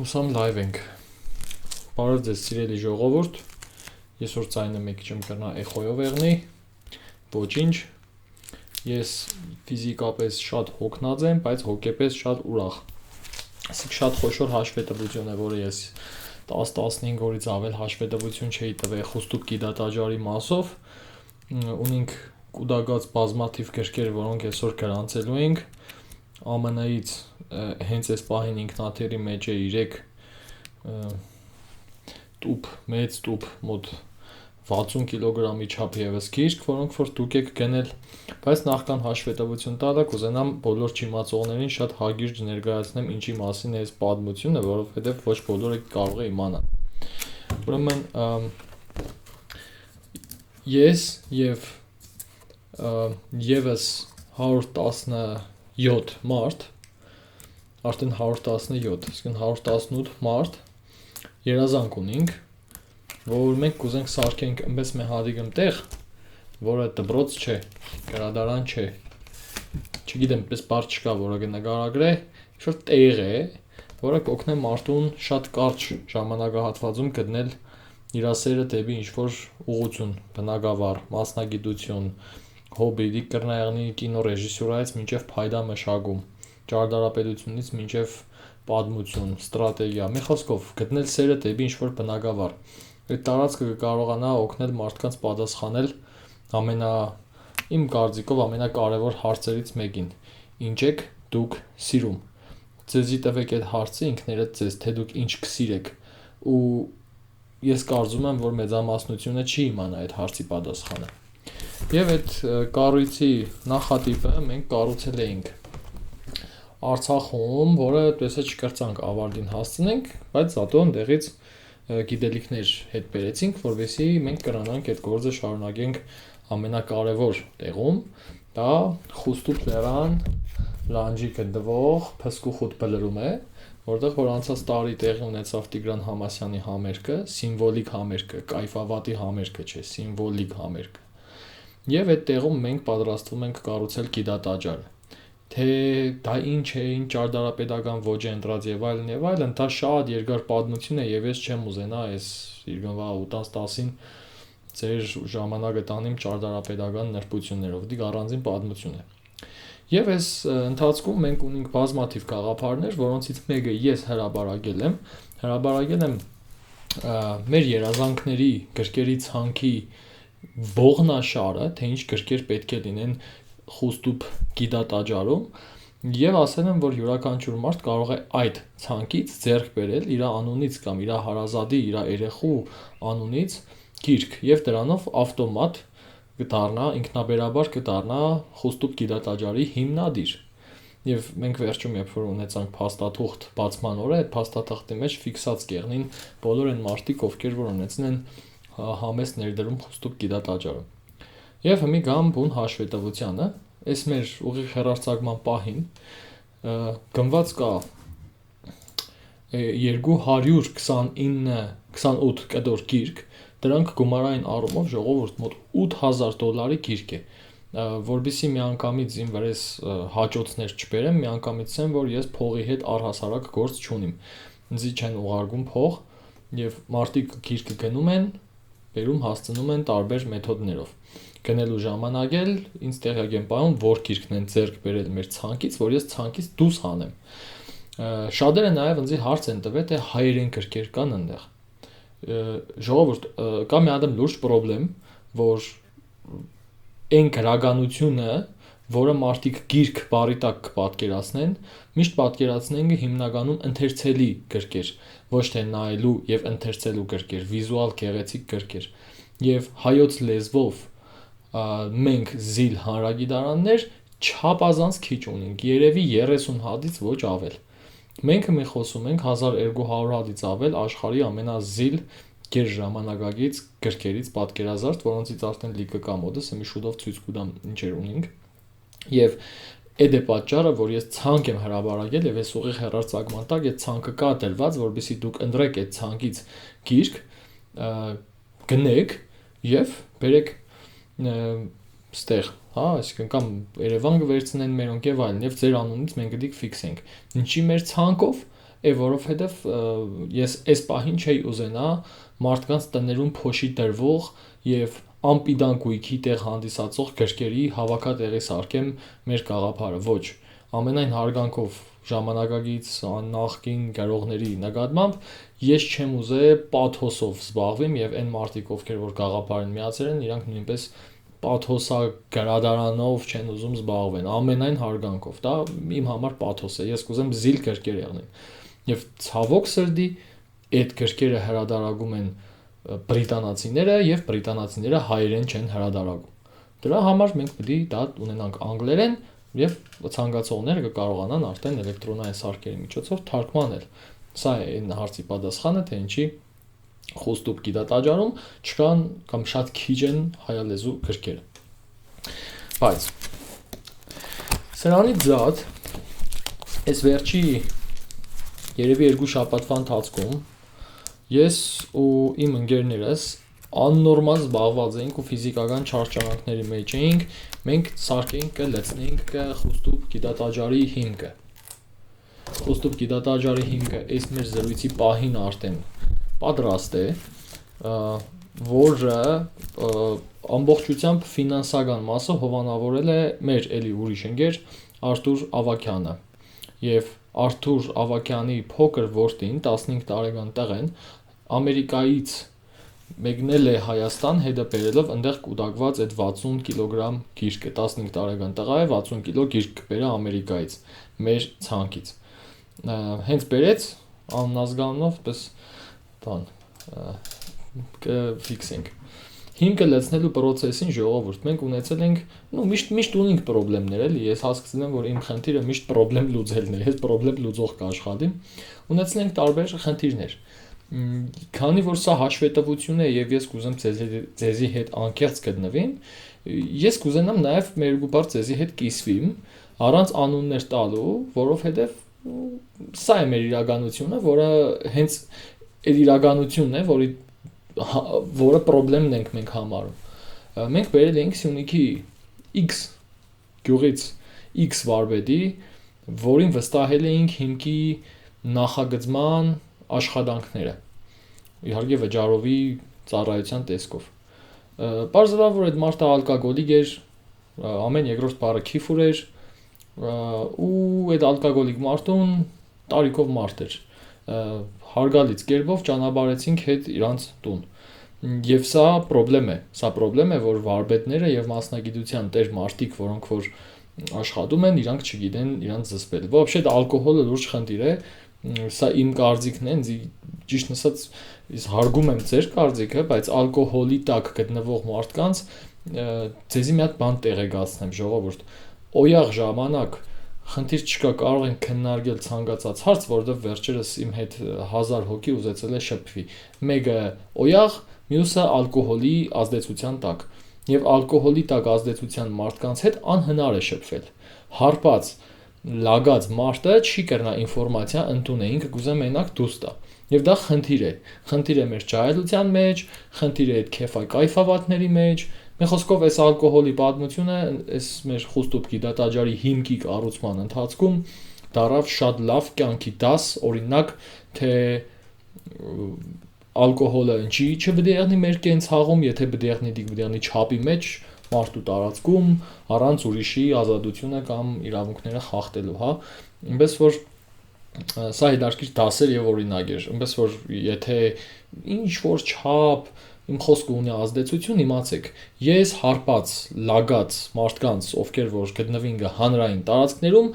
Հուսամ լայվ ենք։ Բարև ձեզ սիրելի ժողովուրդ։ Ես որ ձայնը մեկ չեմ կրնա էխոյով եղնի, ոչինչ։ Ես ֆիզիկապես շատ հոգնած եմ, բայց հոգեպես շատ ուրախ։ Այսինքն շատ խոշոր հաշվետվություն է, որը ես 10-15 օրից ավել հաշվետվություն չէի տվել խուստուկ գիտատաճարի մասով։ Ունենք կուտակած բազմաթիվ գրքեր, որոնք այսօր գրանցելու ենք ԱՄՆ-ից հենց այս պահին ինքնաթիռի մեջ է 3 տուփ, մեծ տուփ, մոտ 60 կիլոգրամի չափ եւս գիրք, որոնք որ դուք եք գնել, բայց նախքան հաշվետվություն տալը կուզենամ բոլոր չիմացողներին շատ հագիրճ ներկայացնեմ ինչի մասին է այս պատմությունը, որովհետեւ ոչ բոլորը կարող է իմանալ։ Ուրեմն ես եւ եւս 117 մարդ, արդեն 117, այսինքն 118 մարդ երազանք ունենք, որ մենք կուզենք սարքենք այնպես մի հատիկը տեղ, որը դպրոց չէ, գրադարան չէ, չգիտեմ, պես բառ չկա, որը կնկարագրե, ինչ-որ տեղ է, որը կօգնե մարդուն շատ կարճ ժամանակահատվածում գտնել իր սերը դեպի ինչ-որ ուղղություն, բնագավառ, մասնագիտություն, հոբբի, կրնայեղնի կինոռեժիսուրայից մինչև փայդա մշակում, ճարտարապետությունից մինչև պատմություն, ստրատեգիա, մի խոսքով գտնել սերը դեպի ինչ-որ բնագավառ։ Այդ տարածքը կարողանա օգնել մարդկանց պատասխանել իմ կարծիքով ամենակարևոր հարցերից մեկին. ինչ եք դուք սիրում։ Ձեզի տվեք այդ հարցը ինքներդ ձեզ, թե դուք ինչ կսիրեք։ Ու ես կարծում եմ, որ մեծամասնությունը չի իմանա այդ հարցի պատասխանը։ Եվ այդ կառույցի նախատիպը մենք կառուցել էինք Արցախում, որը տեսա չկրծանք ավարտին հասցնենք, բայց զատո ընդեղից գիտելիքներ հետ բերեցինք, որովհետեւ մենք կրանանք այդ գործը շարունակենք ամենակարևոր տեղում, դա Խուստուկ լեռան լանջի գտնվող Փսկուխուտ բլրում է, որտեղ որ անցած տարի տեղի ունեցավ Տիգրան Համասյանի համերգը, սիմվոլիկ համերգը, կայֆավատի համերգը չէ, սիմվոլիկ համերգը։ Եվ այդ տեղում մենք պատրաստվում ենք կառուցել գիտատաճար։ Թե դա ինչ է, ինչ ճարտարապետական ոճ է ընտրած եւ այլն, դա շատ երկար պատմություն է եւ ես չեմ ուզենա այս իրգնվա 8-10-ին ձեր ժամանակը տանիմ ճարտարապետական նրբություններով, դի առանձին պատմություն է։ Եվ այս ընթացքում մենք ունենք բազմաթիվ գաղափարներ, որոնցից մեկը ես հրաբարակել եմ մեր երազանքների, գրքերի ցանքի ողնաշարը, թե ինչ գրքեր պետք է լինեն Խուստուկ գիտատաճարում, եւ ասել եմ, որ յուրաքանչյուր մարդ կարող է այդ ցանկից ձեռք բերել իր անունից կամ իր հարազատի, իր երեխու անունից գիրք եւ դրանով ավտոմատ կդառնա ինքնաբերաբար կդառնա Խուստուկ գիտատաճարի հիմնադիր։ Եվ մենք վերջում երբ որ ունեցանք փաստաթուղթ բացման օրը, այդ փաստաթղթի մեջ ֆիքսած կեղնին բոլոր այն մարդիկ, ովքեր որ ունեցնեն համեստ ներդրում Խուստուկ գիտատաճարը։ Եվ հիմա գամ բուն հաշվետվությանը, այս մեր ուղիղ հեռարձակման պահին գնված կա 229-28 կտոր գիրք, դրանք գումարային առումով ժողովուրդ մոտ $8,000 գիրք է, որբիսի միանգամից իմ վրես հաճոցներ չբերեմ, միանգամից ասեմ, որ ես փողի հետ առհասարակ գործ չունիմ, ինձի չեն ուղարկում փող եւ մարդիկ գիրքը գնում են, բերում հասցնում են տարբեր մեթոդներով։ Գնելու ժամանակ էլ ինձ տեղյակ եմ պահում, որ գիրքն են ձեռք բերել մեր ցանկից, որ ես ցանկից դուրս հանեմ։ Շատերը նաև ինձ հարց են տվել, թե հայերեն գրքեր կան այնտեղ։ Ժողովուրդ, կա մի հատ լուրջ խնդրեմ, որ այն գրականությունը, որը մարդիկ գիրք բարի տակ կպատկերացնեն, միշտ պատկերացնեն հիմնականում ընթերցելի գրքեր, ոչ թե նայելու եւ ընթերցելու գրքեր, վիզուալ գեղեցիկ գրքեր։ Եվ հայոց լեզվով մենք զիլ հանրագիտարաններ չափազանց քիչ ունենք, երևի 30 հատից ոչ ավել։ Մենք մի խոսում ենք 1200 հատից ավել աշխարհի ամենազիլ գերժամանակակից գրքերից պատկերազարդ, որոնցից արդեն լիքը կա մոտս, մի շուտով ցույց կտամ ինչեր ունենք։ Եվ այդ է պատճառը, որ ես ցանկ եմ հրաբարակել եւ այս ուղիղ հեռարձակման տակ այդ ցանկը կա դրված, որովհետեւ դուք ընտրեք այդ ցանկից գիրք, գնեք եւ բերեք ստեղ, հա, այսինքն կամ Երևան կվերցնեն մերոնք եւ այլն, եւ ձեր անունից մենք դիք ֆիքսենք։ Ինչի մեր ցանկով, որովհետև ես այս պահին չէի ուզենա մարդկանց տներում փոշի դրվող եւ ամպիդան գույքի տեղ հանդիսացող գրքերի հավաքատեղի սարքեմ մեր գաղափարը, ոչ, ամենայն հարգանքով ժամանակակից նախկին գրողների նկատմամբ ես չեմ ուզե պաթոսով զբաղվեմ եւ այն մարդիկ, ովքեր որ գաղափար են միացել են, իրանք նույնպես պաթոսա գրադարանով չեն ուզում զբաղվեն, ամենայն հարգանքով, դա իմ համար պաթոս է, ես կուզեմ զիլ գրքեր եղնեն։ Եվ ցավոք սրտի այդ գրքերը հրադարագում են բրիտանացիները եւ բրիտանացիները հայերեն չեն հրադարագում։ Դրա համար մենք պետք է դա ունենանք անգլերեն եւ ցանկացողները կկարողանան արդեն էլեկտրոնային սարքերի միջոցով թարգմանել։ Սա է այն հարցի պատասխանը, թե ինչի խոստուկ գիտատաճարում չկան կամ շատ քիչ են հայալեզու գրքերը։ Բայց սրանից զատ այս վերջի երևի 2 շաբաթվա ընթացքում ես ու իմ ընկերներս աննորմալ զբաղված էինք ու ֆիզիկական չարչարանքների մեջ էինք, մենք սարքեինք կլցնենք խոստուկ գիտատաճարի հիմքը։ Խոստուկ գիտատաճարի հիմքը այս մեր զրույցի պահին արդեն պատրաստ է, որը ամբողջությամբ ֆինանսական մասը հովանավորել է մեր էլի ուրիշ ընկեր Արթուր Ավագյանը եւ Արթուր Ավագյանի փոքր որդին 15 տարեկան տղեն Ամերիկայից մեկնել է Հայաստան հետը բերելով այնտեղ կուտակված այդ 60 կիլոգրամ գիրքը 15 տարեկան տղա է 60 կիլո գիրք կբերե Ամերիկայից մեր ցանկից հենց բերեց աննազգանով պես բան կֆիքսենք հիմքը լցնելու process-ին ժողովուրդ մենք ունեցել ենք միշտ ունենք խնդիրներ էլի ես հասկացել եմ որ իմ խնդիրը միշտ խնդրեմ լուծելն է ես խնդրեմ լուծող կաշխատեմ ունեցել ենք տարբեր խնդիրներ քանի որ սա հաշվետվություն է եւ ես կուզեմ ձեզի հետ անկեղծ գտնվեմ ես կուզենամ նաեւ մեր երկու բառ ձեզի հետ կիսվիմ առանց անուններ տալու որովհետեւ սա է մեր իրականությունը որը հենց այդ իրականությունն է որը խնդրեմն ենք մենք համարում մենք բերել ենք Սյունիքի X գյուղից X վարպետի որին վստահել էինք հիմքի նախագծման աշխատանքները իհարկե վճարովի ծառայության տեսքով բարձրաբար որ այդ մարդը ալկոգոլիկ էր ամեն երկրորդ բառը քիֆուր էր ու այդ ալկոգոլիկ մարդուն տարիքով մարդ էր հարգալից կերպով ճանապարհեցինք հետ իրանց տուն եւ սա խնդրեմ է որ վարպետները եւ մասնագիտության տեր մարդիկ որոնք որ աշխատում են իրանք չգիտեն իրանց զսպել вообще ալկոհոլը լուրջ խնդիր է սա իմ կարծիքն է ճիշտ ասած ես հարգում եմ ձեր կարծիքը բայց ալկոհոլի տակ գտնվող մարդկանց ձեզի մի հատ բան տեղեկացնեմ ժողովուրդ օյաղ ժամանակ խնդիր չկա կարող են քննարկել ցանկացած հարց որովհետև վերջերս իմ հետ 1000 հոգի ուզեցել է շփվի մեկը օյաղ մյուսը ալկոհոլի ազդեցության տակ եւ ալկոհոլի տակ ազդեցության մարդկանց հետ անհնար է շփվել հարբած լագած մարդը չի կրնա ինֆորմացիա ընդունեին կգուզեմ մենակ դուրս տա եւ դա խնդիր է մեր ջահելության մեջ խնդիր է այդ քեֆայ կայֆավատների մեջ մի խոսքով այս ալկոհոլի պատմությունը այս մեր խոստուկ գիտատաճարի հիմքի կառուցման ընթացքում դարավ շատ լավ կյանքի դաս օրինակ թե ալկոհոլը ինչի չպետք է եղնի մեր կենցաղում եթե պետք է եղնի չափի մեջ մարդու տարածքում առանց ուրիշի ազատությունը կամ իրավունքները խախտելու հա այնպես որ սա հետաքրքիր դասեր եւ օրինակ էր այնպես որ եթե ինչ որ չափ իմ խոսքը ունի ազդեցություն իմացեք ես հարբած լագած մարդկանց ովքեր որ գտնվին հանրային տարածքներում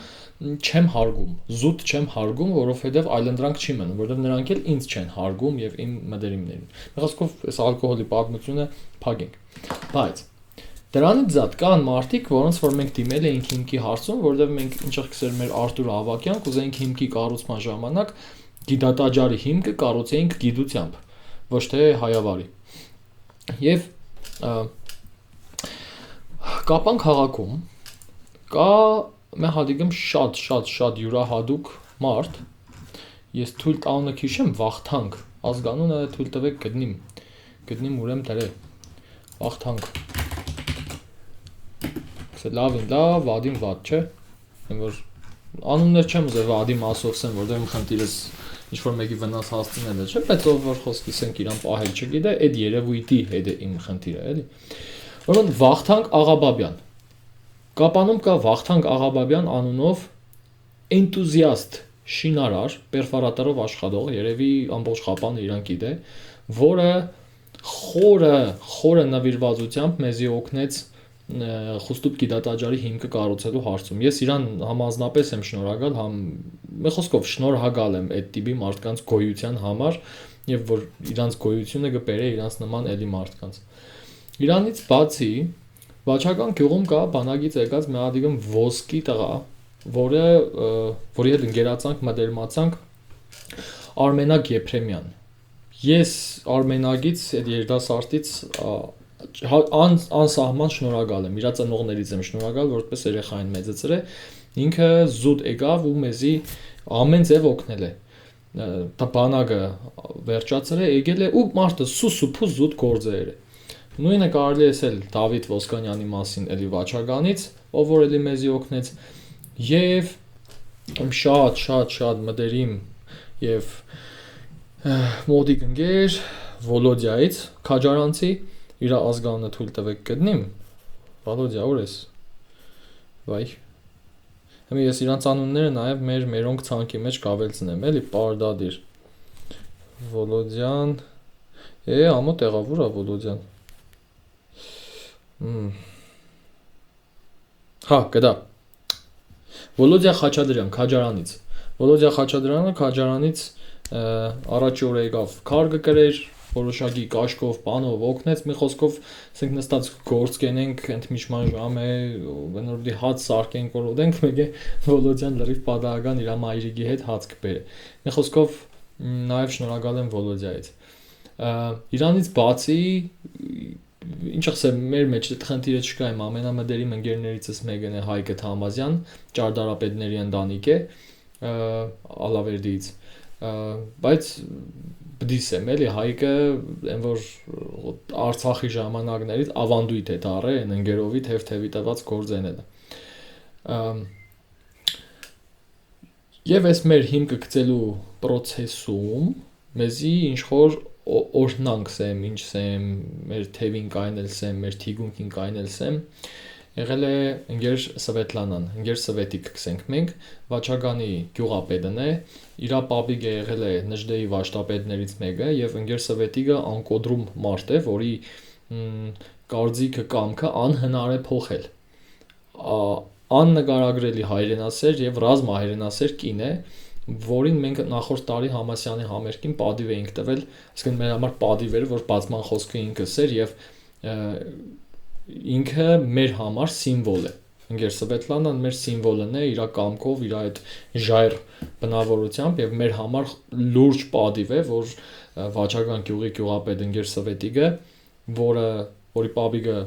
չեմ հարգում զուտ չեմ հարգում որովհետեւ այլընտրանք չի մնում որովհետեւ նրանք էլ ինձ չեն հարգում եւ իմ մտերիմներին մի խոսքով այս ալկոհոլի պատմությունը փակենք բայց դրանից զատ կան մարդիկ որոնց որ մենք դիմել էինք հիմքի հարցում որովհետեւ մենք ինչեղ կսեր մեր Արթուր Ավագյան կուզեինք հիմքի կառուցման ժամանակ գիտատաճարի հիմքը կառուցեինք գիտությամբ ոչ թե հայավարի եւ Կապան քաղաքում կա մեհադիգում շատ յուրահատուկ մարդ ես թույլ տանունը քիշեմ Վախթանգ ազգանունը թույլ տվեք գտնիմ ուրեմ դրե Վախթանգ լավին լավ վադին վատ չէ որ անուններ չեմ ուզել Վադիմ ասովսեն, որտեղ իմ խնդիրս ինչ որ մեկի վնաս հասցնելը չէ, բայց ով որ խոսքիս ենք իրան պահել չգիտե, այդ երևույթի հետ է իմ խնդիրը, էլի։ Ուրեմն Վախթանգ Աղաբաբյան։ Կապանում կա Վախթանգ Աղաբաբյան անունով էնտուզիաստ շինարար, պերֆորատորով աշխատող, երևի ամբողջ խապանը իրան գիտե, որը խորը նվիրվածությամբ մեզի օգնեց Խուստուբ գիտատաճարի հիմքը կառուցելու հարցում։ Ես իրան համազնապես եմ շնորհակալ, մի խոսքով շնորհակալ եմ այդ տիպի մարդկանց գոյության համար եւ որ իրանց գոյությունը կբերե իրանց նման էլի մարդկանց։ Իրանից բացի Վաչական գյուղում կա բանակից եկած մի հատ ոսկի տղա, որի հետ ընկերացանք, մտերմացանք Արմենակ Եփրեմյան։ Ես Արմենագից այդ երիտասարդից անսահման շնորհակալ եմ, իր ծնողներից եմ շնորհակալ, որպես երեխային մեծացրել է, ինքը զուտ եկավ ու մեզի ամեն ձև օգնել է։ Դա բանակը վերջացրել է, եկել է ու մարդը սուսուփու զուտ գործեր է։ Նույնը կարելի է ասել Դավիթ Ոսկանյանի մասին էլի Վաչականից, ով որ էլի մեզի օգնեց, եւ շատ մտերիմ եւ մոդիկ ընկեր Վոլոդիայից, Քաջարանցի, իր ազգանունը թույլ տվեք գտնիմ։ Վոլոդիա, ուր ես։ Վայ։ Հիմա ես իրանց անունները նաեւ մերոնք ցանկի մեջ կավելցնեմ, էլի պարդադիր։ Վոլոդյան։ Ամո տեղավոր է Վոլոդյան։ Հա, գտա։ Վոլոդիա Խաչատրյան, Քաջարանից։ Վոլոդիա Խաչատրյանը Քաջարանից առաջի օր եկավ քարգը գրեր, որոշակի կաշկով, բանով օգնեց, մի խոսքով ասենք նստած գործ կենենք, ընդմիջման ժամ է, բնորոշ հաց սարքենք, որ ուտենք, մեկ է Վոլոդյան լրիվ պատահական իր մայրիկի հետ հաց կբերե։ Մի խոսքով նաև շնորհակալ եմ Վոլոդիայից։ Իրանից բացի ինչ ասեմ, մեր մեջ այդ խնդիրը չկա, իմ ամենամտերիմ ընկերներիցս մեկն է Հայկը Թամազյան, ճարտարապետների ընտանիք է, Ալավերդիից, բայց բդիս եմ էլի Հայկը, այն որ Արցախի ժամանակներից ավանդույթ է դառել, այն ընկերովի թեթևի տված գործեն է։ Եվ այս մեր հիմքը գծելու process-ում մեզի ինչ որ օրհնանք սեմ, ինչ սեմ, մեր թևին կայնել սեմ, մեր թիգունքին կայնել սեմ, եղել է ընկեր Սվետլանան, ընկեր Սվետիկ կսենք մենք, Վաչականի գյուղապետն է, իրա պապիկը եղել է Նժդեի վաշտապետներից մեկը եւ ընկեր Սվետիկը անկոդրում մարդ է, որի կարծիքը կամքը անհնար է փոխել։ Աննկարագրելի հայրենասեր եւ ռազմահայրենասեր կին է, որին մենք նախորդ տարի Համասյանի համերգին պատիվ էինք տվել, այսինքն մեր համար պատիվ էր, որ բացման խոսքը ինքս էր եւ ինքը մեր համար սիմվոլ է։ Ընկեր Սվետլանան մեր սիմվոլն է, իր կամքով, իր այդ ժայռ բնավորությամբ եւ մեր համար լուրջ պատիվ է, որ Վաչական գյուղի գյուղապետ ընկեր Սվետիկը, որի պապիկը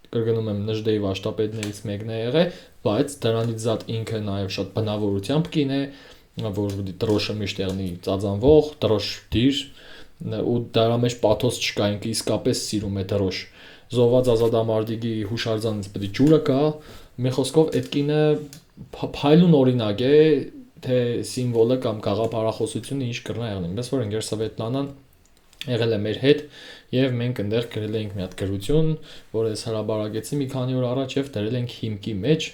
կրկնում եմ Նժդեի վաշտապետներից մեկն է եղել, բայց դրանից զատ ինքը նաեւ շատ բնավորությամբ կին է, որ դրոշը միշտ եղնի ծածանվող, դրոշ դիր ու դրա մեջ պաթոս չկա, ինքը իսկապես սիրում է դրոշ։ Զոհված ազատամարտիկի հուշարձանից պետք է ջուրը կա, մի խոսքով այդ կինը փայլուն օրինակ է, թե սիմվոլը կամ գաղափարախոսությունը ինչ կրնա եղնի։ Բայց որ ընկեր Սվետլանան եղել է մեր հետ եւ մենք այնտեղ գրել էինք մի հատ գրություն, որը ես հրաբարակեցի մի քանի օր առաջ եւ դրել ենք հիմքի մեջ,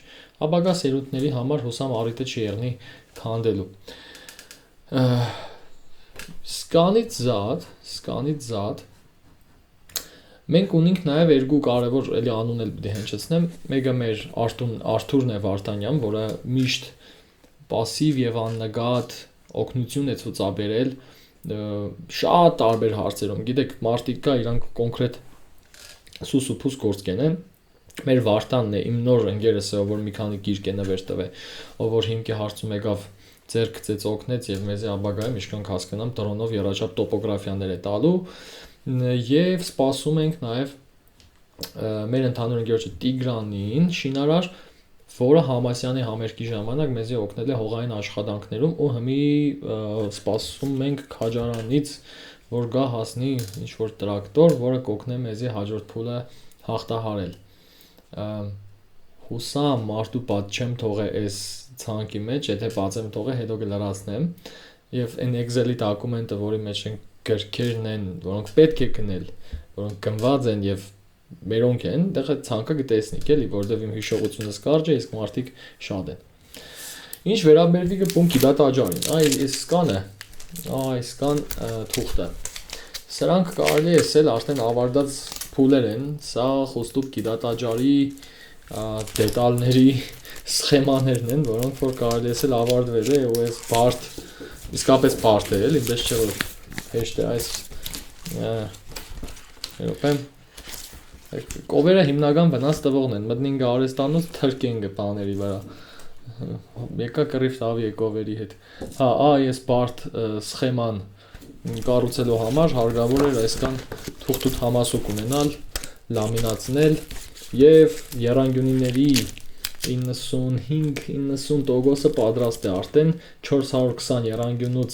ապագա սերունդների համար հուսամ առիթը չի եղնի քանդելու։ Սկանից զատ մենք ունենք նաև երկու կարևոր էլի անուն էլ պետք է հնչեցնեմ, մեկը մեր Արթուրն է Վարդանյան, որը միշտ пассив եւ աննկատ օգնություն է ցուցաբերել շատ տարբեր հարցերում։ Գիտեք, մարդիկ կա իրանք կոնկրետ սուսուփուս գործ կենեն։ Մեր Վարդանն է, իմ նոր ընկերս է, որ մի քանի գիրք է նվեր տվել, ով որ հիմքի հարցում եկավ ձեռք գծեց օգնեց եւ մեզի ապագայում իշքան հասկանամ դրոնով երաչափ տոպոգրաֆիաներ է տալու եւ սպասում ենք նաեւ մեր ընդհանուր ընկերոջը Տիգրանին շինարար, որը Համասյանի համերգի ժամանակ մեզի օգնել է հողային աշխատանքներում ու հիմի սպասում ենք Քաջարանից, որ գա հասնի ինչ որ տրակտոր, որը կօգնի մեզի հաջորդ փուլը հաղթահարել։ Հուսամ մարդու պատ չեմ թողե այս ցանկի մեջ, եթե բացեմ թողը, հետո կլրացնեմ, եւ այն Excel-ի դոկումենտը, որի մեջ են գրքերն են, որոնք պետք է գնել, որոնք գնված են եւ մերոնք են, դեռ ցանկը կտեսնիք էլի, որովհետեւ իմ հիշողությունս կարճ է, իսկ մարդիկ շատ են։ Ինչ վերաբերվի գպունքի դատաճարին, այս կանը, այս կան թուղթը։ Սրանք կարելի է ասել արդեն ավարտած փուլեր են, սա խոստուկ գիտատաճարի դետալների սխեմաներն են, որոնք որ կարելի է ասել ավարտվել է ու այս բարդ, իսկապես բարդ է, էլի, բայց չէ որ հեշտ է այս երբեմն կովերը հիմնական վնաս տվողն են, մտնին գարեստանոց թրկեն գպաների վրա, եկա կռիվ տավի է կովերի հետ, այս բարդ սխեման կառուցելու համար հարկավոր էր այսքան թուղթ համասուկ ունենալ, լամինացնել եւ եռանկյունիների 95-90% պատրաստ է արդեն 420 եռանկյունուց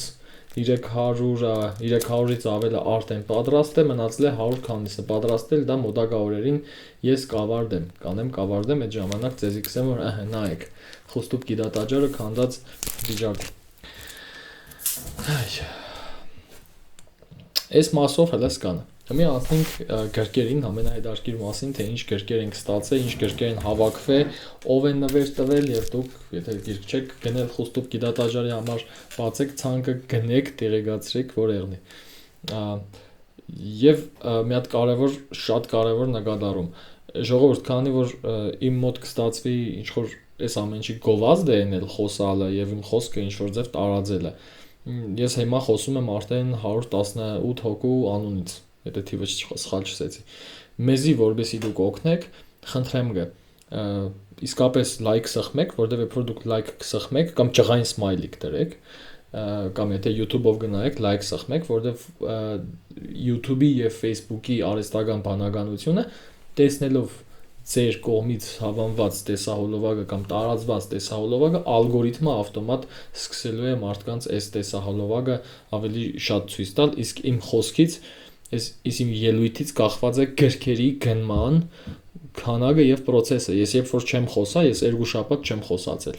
300-ից ավել արդեն պատրաստ է, մնացել է 100 քանիսը պատրաստել, դա մոտակա օրերին ես կավարտեմ այդ ժամանակ ձեզի կսեմ որ նայեք խոստուկ գիտատաճարը քանդած վիճակում։ Այս մասով հələ սկանը։ Հիմա անցնենք գրքերին, ամենահետաքրքիր մասին, թե ինչ գրքեր են ստացել, ինչ գրքեր են հավաքվել, ով են նվեր տվել եւ դուք, եթե գիրք չեք գնել խոստուկ գիտատաճարի համար, բացեք ցանկը, գնեք, տեղեկացրեք, որ եղնի։ Եվ մի հատ շատ կարևոր նկատառում։ Ժողովուրդ, քանի որ իմ մոտ կստացվի ինչ որ այս ամեն ինչի գովազդ է ենել խոսալը եւ իմ խոսքը ինչ որ ձև տարածելը։ Ես հիմա խոսում եմ արդեն 118 հոգու անունից, եթե թիվը սխալ չսեցի։ Մեզի որբեսի դուք օգնեք, խնդրեմ գը։ Իսկապես լայք սխմեք, որտեղ երբ որ դուք լայք կսխմեք կամ ճղային սմայլիկ դրեք, կամ եթե YouTube-ով գնայեք, լայք սխմեք, որտեղ YouTube-ի եւ Facebook-ի արհեստական բանականությունը տեսնելով ձեր կողմից հավանված տեսահոլովակը կամ տարածված տեսահոլովակը ալգորիթմը ավտոմատ սկսելու է մարդկանց այս տեսահոլովակը ավելի շատ ցույց տալ, իսկ իմ խոսքից, իմ ելույթից կախված է գրքերի գնման քանակը եւ process-ը։ Ես երբ որ չեմ խոսա, ես 2 շաբաթ չեմ խոսացել։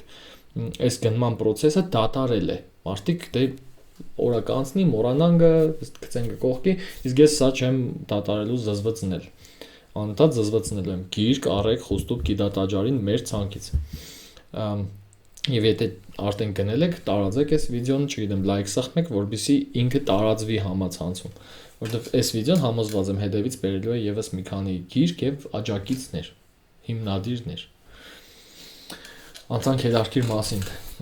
Այս գնման process-ը դատարել է։ Մարդիկ դե օրը կանցնի, մոռանան գցեն կողքի, իսկ ես սա չեմ դատարելու զզվցնել։ Անընդհատ զզվցնելու եմ գիրք առեք խոստուկ գիտատաճարին մեր ցանկից եւ եթե արդեն գնել եք տարածեք այս վիդեոն, չգիտեմ, լայք սխմեք, որպեսզի ինքը տարածվի համացանցում, որովհետեւ այս վիդեոն համոզված եմ հետևից բերելու է եւս մի քանի գիրք եւ աջակիցներ, հիմնադիրներ։ Անցանք հետաքրքիր մասին,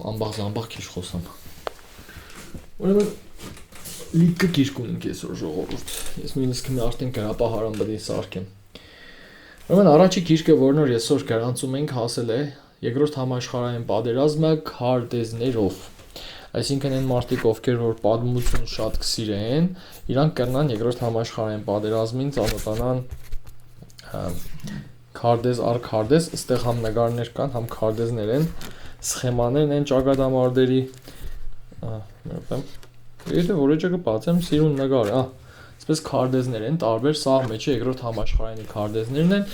ամբողջ քիչ խոսամ։ Ուրեմն լիքը գիրք ունենք այսօր ժողովուրդ։ Ես նույնիսկ արդեն գրապահարան պետք է սարքեմ։ Ուրեմն առաջի գիրքը, որն որ այսօր գրանցում ենք, հասել է Երկրորդ համաշխարհային պատերազմը քարտեզներով։ Այսինքն այն մարդիկ, ովքեր որ պատմություն շատ կսիրեն, իրանք կրնան Երկրորդ համաշխարհային պատերազմին ծանոթանան քարտեզ առ քարտեզ, այստեղ համ նկարներ կան, համ քարտեզներ են, սխեմաներն են ճակատամարտերի։ Եթե որեջը կբացեմ, սիրուն նկար, այսպես քարտեզներ են, տարբեր սաղ մեջը Երկրորդ համաշխարհայինի քարտեզներն են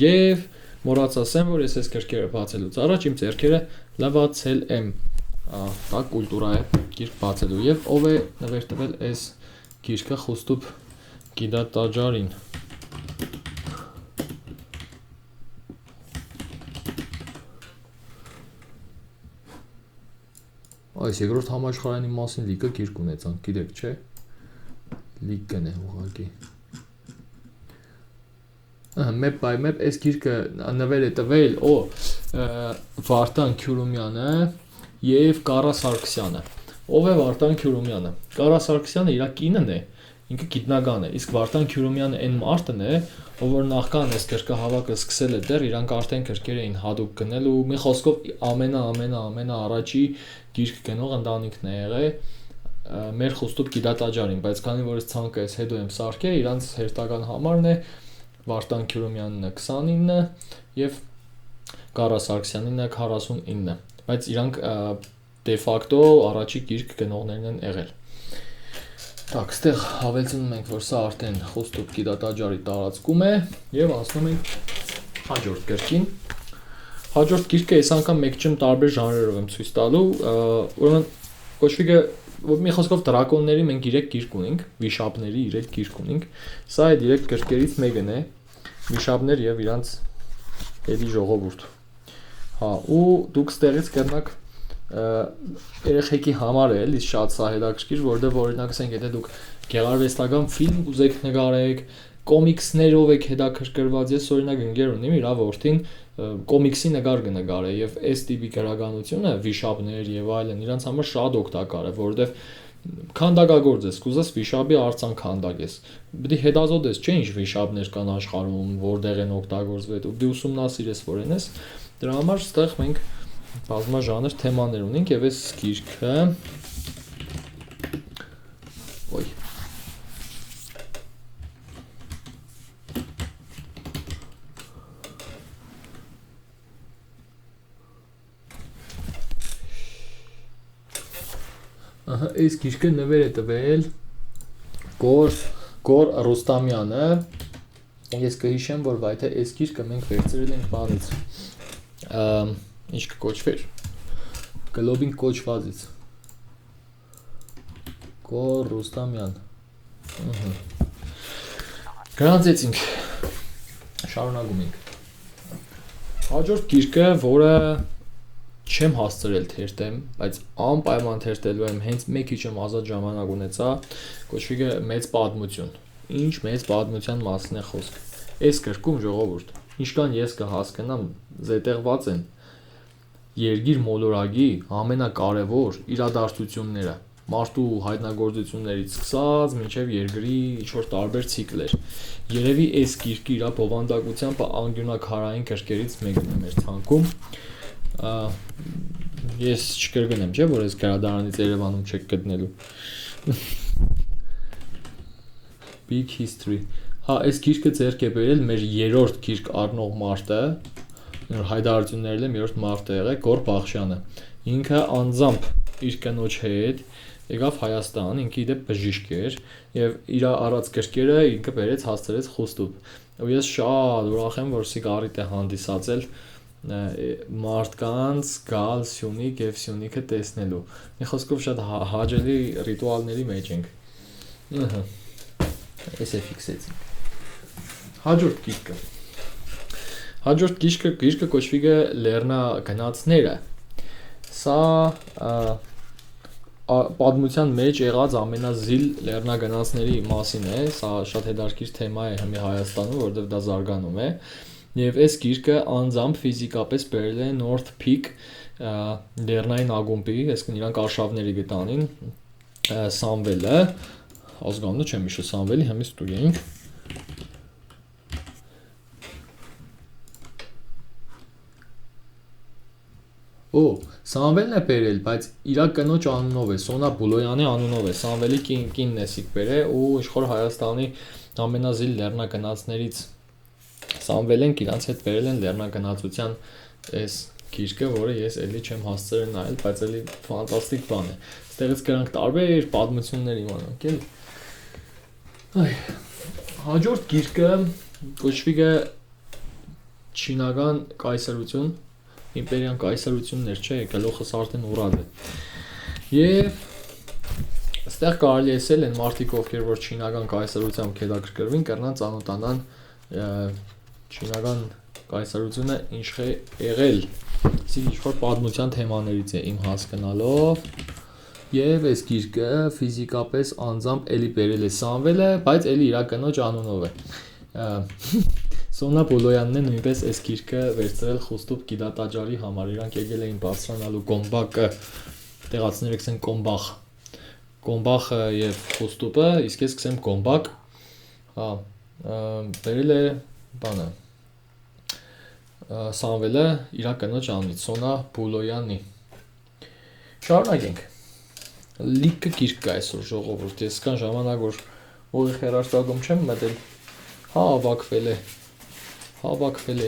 եւ մոռացասեմ, որ ես այս գրքերը բացելուց առաջ իմ ձեռքերը լվացել եմ։ Դա կուլտուրա է գիրք բացելու եւ ով է նվեր տվել այս գիրքը խոստուկ գիտատաճարին։ Այս Երկրորդ համաշխարհայինի մասին լիքը գիրք ունեցանք, գիտեք, չէ՞։ Լիքն է ուղղակի։ Մեկ բայ մեկ այս գիրքը նվեր է տվել Վարդան Քյուրումյանը եւ Կարա Սարգսյանը։ Ով է Վարդան Քյուրումյանը։ Կարա Սարգսյանը իր կինն է, ինքը գիտնական է, իսկ Վարդան Քյուրումյանը այն մարդն է, ով որ նախքան այս գրքահավաքը սկսել է դեռ իրանք արդեն գրքեր էին հadoop գնել ու մի խոսքով ամենա առաջի գիրք գնող ընտանիքն է եղել մեր խոստուկ գիտատաճարին, բայց քանի որ այս ցանկը ես հետո եմ սարքել, իրանց հերթական համարն է Վարդան Քյուրումյանն 29 եւ Կարա Սարգսյանինը 49, բայց իրանք դե ֆակտո առաջի գիրք գնողներն են եղել։ Так, այստեղ հավելցնում ենք, որ սա արդեն խոստուկ գիտատաճարի տարածքում է եւ անցնում ենք հաջորդ գրքին, Հաջորդ գիրքը այս անգամ մեկ չեմ տարբեր ժանրերով եմ ցույց տալու, ուրեմն կոչվիգը մի խոսքով դրակոնների մենք 3 գիրք ունենք, վիշապների 3 գիրք ունենք։ Սա այդ 3 գրքերից մեկն է, վիշապներ եւ իրանց էլի ժողովուրդ։ Հա, ու դուք ստեղից կրնակ երեխեքի համար է էլի շատ սա հետաքրքիր, որտեղ օրինակ ասենք եթե դուք գեղարվեստական ֆիլմ ուզեք նկարեք, կոմիքսներով եք հետաքրքրված, ես օրինակ ընկեր ունեմ, իր որդին կոմիքսի նկար կնկարե եւ այս տիպի գրականությունը, վիշապներ եւ այլն, իրանց համար շատ օգտակար է, որովհետեւ քանդակագործ ես, կուզես վիշապի արցան քանդակես։ Պետք է հետազոտես, չէ՞ ինչ վիշապներ կան աշխարհում, որտեղ են օգտագործվել, ու դու ուսումնասիրես որենես։ Դրա համար ստեղ մենք բազմաժանր թեմաներ ունենք եւ այս գիրքը ոյ ահա այս գիրքը նվեր է տվել Գոր Ռուստամյանը։ Ես կհիշեմ, որ վայթե այս գիրքը մենք վերցրել ենք բանից ինչ կոչվեր գլոբին կոչվածից Գոր Ռուստամյան գրանցեցինք շարունակում ենք հաջորդ գիրքը, որը չեմ հասցրել թերթեմ, բայց անպայման թերթելու եմ, հենց մեկ քիչ եմ ազատ ժամանակ ունեցա, կոչվիգը մեծ պատմություն։ Ինչ մեծ պատմության մասին է խոսքը։ Այս գրքում ժողովուրդ, ինչքան ես կհասկանամ, զետեղված են երկիր մոլորակի ամենակարևոր իրադարձությունները, մարդու հայտնագործություններից սկսած մինչև երկրի ինչ-որ տարբեր ցիկլեր։ Երևի այս գիրքը իր բովանդակությամբ անկյունակարային գրքերից մեկն է մեր ցանկում։ Ես չկրկնեմ, չէ՞, որ այս գրադարանից Երևանում չեք գտնելու։ Big History։ Հա, այս գիրքը ձեռք է բերել մեր երրորդ գիրք առնող մարդը, հայտարարություններել եմ երրորդ մարդը եղել Գոր Բախշյանը։ Ինքը անձամբ իր կնոջ հետ եկավ Հայաստան, ինքը իդեպ բժիշկ էր եւ իր առած գրքերը ինքը բերեց հասցրեց Խուստուբ։ Ու ես շատ ուրախ եմ, որ սիգարիտ է հանդիսացել մարդկանց գալ Սյունիք եւ Սյունիքը տեսնելու։ Մի խոսքով շատ հաճելի ռիտուալների մեջ ենք։ Ահա։ Էս է ֆիքսեցինք։ Հաջորդ գիրքը կոչվիգը Լեռնա գնացները։ Սա պատմության մեջ եղած ամենազիլ լեռնագնացների մասին է, սա շատ հետաքրքիր թեմա է հիմա Հայաստանում, որովհետև դա զարգանում է։ Եվ այս գիրքը անձամբ ֆիզիկապես բերել է North Peak լեռնային ակումբի, այսինքն իրանք արշավների գտանին Սամվելը, ազգանունը չեմ հիշում Սամվելի, հիմա ստուգենք։ Սամվելն է բերել, բայց իր կնոջ անունով է, Սոնա Բուլոյանի անունով է, Սամվելի կինն է սիկ բերել ու իշխոր Հայաստանի ամենազիլ լեռնագնացներից Սամվելենք իրանց հետ բերել են լեռնագնացության այս գիրքը, որը ես էլի չեմ հասցրել նայել, բայց էլի ֆանտաստիկ բան է։ Ստեղից կրանք տարբեր պատմություններ իմանանք, էլի։ Հաջորդ գիրքը կոչվիգը Չինական կայսրություն, իմպերիան կայսրություններ, չէ, գլուխս արդեն ուրադ է։ Եվ այստեղ կարելի ասել են մարդիկ, ովքեր որ չինական կայսրությամբ հետաքրքրվին, կրնան ծանոթանան չինական կայսրությունը ինչ է եղել։ Իսկ ինչ-որ պատմության թեմաներից է իմ հասկանալով։ Եվ այս գիրքը ֆիզիկապես անձամբ էլի բերել է Սամվելը, բայց էլի իր կնոջ անունով է։ Սոնա Բուլոյանն է նույնպես այս գիրքը վերցրել Խուստուբ գիտատաճարի համար, իրանք եկել էին բարձրանալու Գոմբակը, տեղացիները կսեն Կոմբախ։ Կոմբախը եւ Խուստուբը, իսկ ես կսեմ Գոմբակ։ Հա, բերել է բանը Սամվելը իր կնոջ անունից, Սոնա Բուլոյանի։ Շարունակենք։ Լիքը գիրք կա այսօր ժողովուրդ, ես կան ժամանակ որ ուղիղ հեռարձակում չեմ մտել, հա հավաքվել է։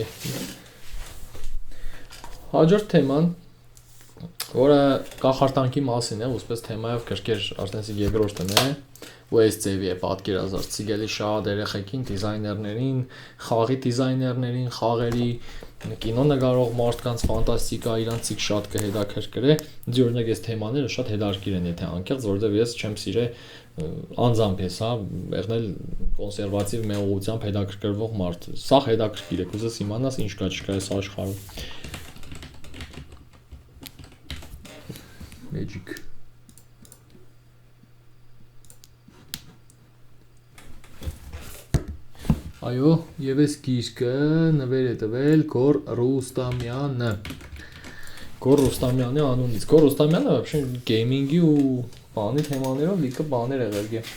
Հաջորդ թեման, որը կախարդանքի մասին է, ուսպես թեմայով գրքեր արդեն երկրորդն է, ու այս ձևի է պատկերազարդ, ցիգելի շատ երեխեքին, դիզայներներին, խաղի դիզայներներին, խաղերի կինո նկարող մարդկանց ֆանտաստիկա իրանցիկ շատ կհետաքրքրե, ինձ օրինակ այս թեմաները շատ հետաքրքիր են, եթե անկեղծ, որովհետև ես չեմ սիրե անձամբ ես, հա, եղնել կոնսերվատիվ մեղուղությամբ հետաքրքրվող մարդ։ Սա հետաքրքիր է, կուզես իմանաս ինչ կա չկա այս աշխարհում։ Magic Այո, եւ այս գիրքը նվեր է տվել Գոր Ռուստամյանը։ Գոր Ռուստամյանի անունից։ Գոր Ռուստամյանը вообще գեյմինգի ու բանի թեմաներով լիքը բաներ է ղերգել։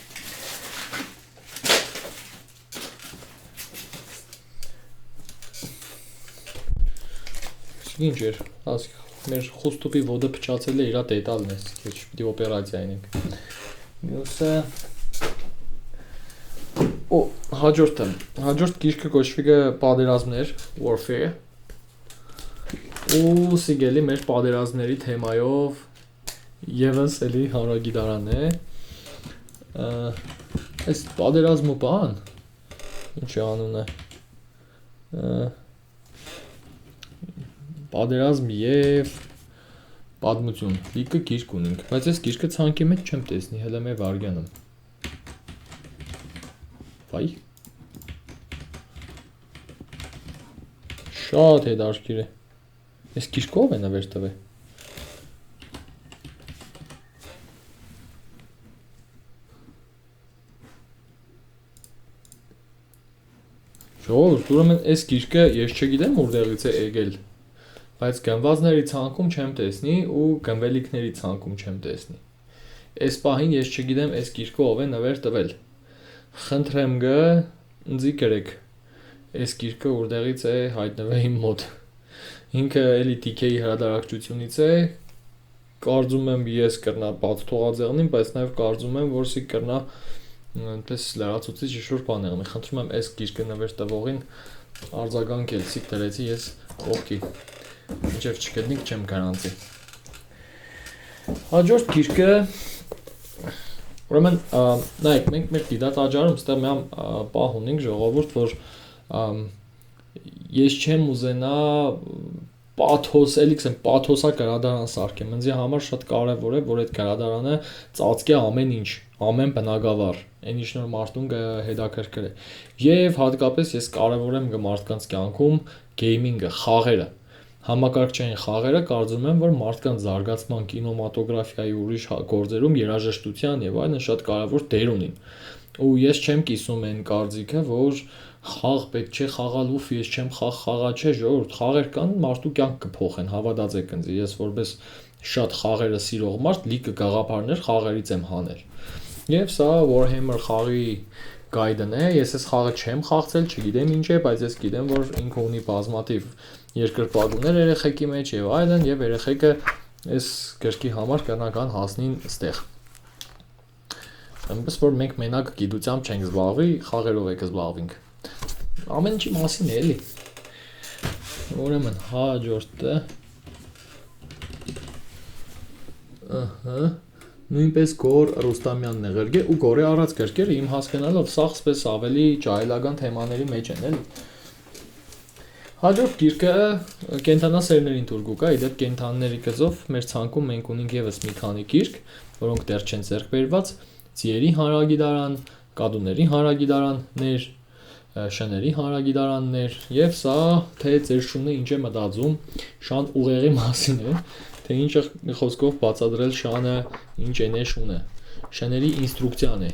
Ինչ էր, ասք մեր խոստուպի ոդը փչացել է իր դետալն է, քիչ պիտի օպերացիա անենք։ Մյուսը հաջորդ գիրքը կոչվի է Պատերազմներ, Warfare։ Ու սիգելի մեր պատերազմների թեմայով եւս էլի հանրագիտարան է։ Այս պատերազմը բան, ինչ է անունը։ Պատերազմ եւ պատմություն։ Լիքը գիրք ունենք, բայց այս գիրքը ցանկի մեջ չեմ տեսնի, հələ մեր վարգյանը։ Վայ։ Շատ հետաքրքիր է։ Այս գիրքով է նվեր տվել։ Ժողովուրդ, ուրեմն այս գիրքը ես չգիտեմ որտեղից է եկել, բայց գնվածների ցանկում չեմ տեսնի ու գնվելիքների ցանկում չեմ տեսնի։ Այս պահին ես չգիտեմ այս գիրքը ով է նվեր տվել։ Խնդրեմ գը ինձ գրեք այս գիրքը որտեղից է հայտնվել իմ մոտ։ Ինքը էլի TK-ի հրատարակչությունից է, կարծում եմ ես կրնա բաց թողածեղնին, բայց նաև կարծում եմ որ սի կրնա այնպես լրացուցիչ ինչ-որ բան եղնի։ Խնդրում եմ այս գիրքը նվեր տվողին արձագանքել, սիկ դրեցի ես կողքի։ Մինչև չգտնիկ չեմ գարանտի։ Հաջորդ գիրքը ուրեմն նայեք մենք մեր դիտատաճարում ստեղ մի պահ ունենք ժողովուրդ որ ես չեմ ուզենա պաթոս էլիքս եմ պաթոսա գրադարան սարքեմ ինձ համար շատ կարևոր է որ այդ գրադարանը ծածկի ամեն ինչ ամեն բնակավար այն ինչ որ մարդուն հետաքրքրի եւ հատկապես ես կարևորեմ մարդկանց կյանքում գեյմինգը խաղերը համակարգչային խաղերը կարծում եմ որ մարդկանց զարգացման կինեմատոգրաֆիայի ուրիշ գործերում երաժշտության եւ այլն շատ կարեւոր դեր ունին ու ես չեմ կիսում այն կարծիքը որ խաղ պետք չէ խաղալ ուֆ ես չեմ խաղա չէ ժողովուրդ խաղեր կան մարդու կյանք կփոխեն հավատացեք ինձ ես որպես շատ խաղերը սիրող մարդ լիքը գաղափարներ խաղերից եմ հանել եւ սա Warhammer խաղի գայդն է ես այս խաղը չեմ խաղցել չգիտեմ ինչ է բայց ես գիտեմ որ ինքը ունի բազմաթիվ երկրպագուներ երեխեքի մեջ եւ այլն եւ երեխեքը այս գրքի համար կնական հասնին ստեղ այնպես որ մենք մենակ գիտությամբ չենք զբաղվի խաղերով եք զբաղվենք ամեն ինչի մասին է էլի ուրեմն հաջորդը ահա նույնպես Գոր Ռուստամյանն է ղերգել ու Գորի առած գրքերը իմ հասկանալով սա խսպես ավելի ճայելական թեմաների մեջ են էլի Հաջորդ գիրքը կենթանասերներին թուրգու կա, իդեպ կենթանների գծով մեր ցանկում մենք ունենք եւս մի քանի գիրք, որոնք դեռ չեն ձեռք բերված, Ձիերի հանրագիտարան, Կատուների հանրագիտարաններ, Շների հանրագիտարաններ, եւ սա թե ձեր շունը ինչ է մտածում, շան ուղեղի մասին է, թե ինչը մի խոսքով բացատրել շանը ինչ է շունը։ Շների ինստրուկցիան է։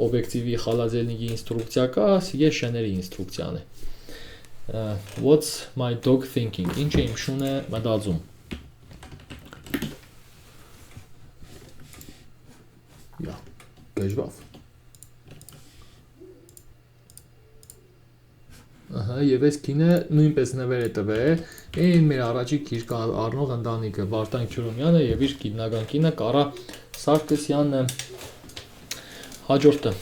Օբյեկտիվի խալաձելնիկի ինստրուկցիա կա, ես շների ինստրուկցիան է։ What's my dog thinking? Ինչ է իմ շունը մտածում։ Ja, գեժվավ։ Ահա, եւ այս կինը նույնպես նվեր է տվել, այն մեր առաջի գիրք առնող ընտանիքը Վարդան Քյուրոմյանը եւ իր գիտնական կինը Կարա Սարգսյանը։ Հաջորդը։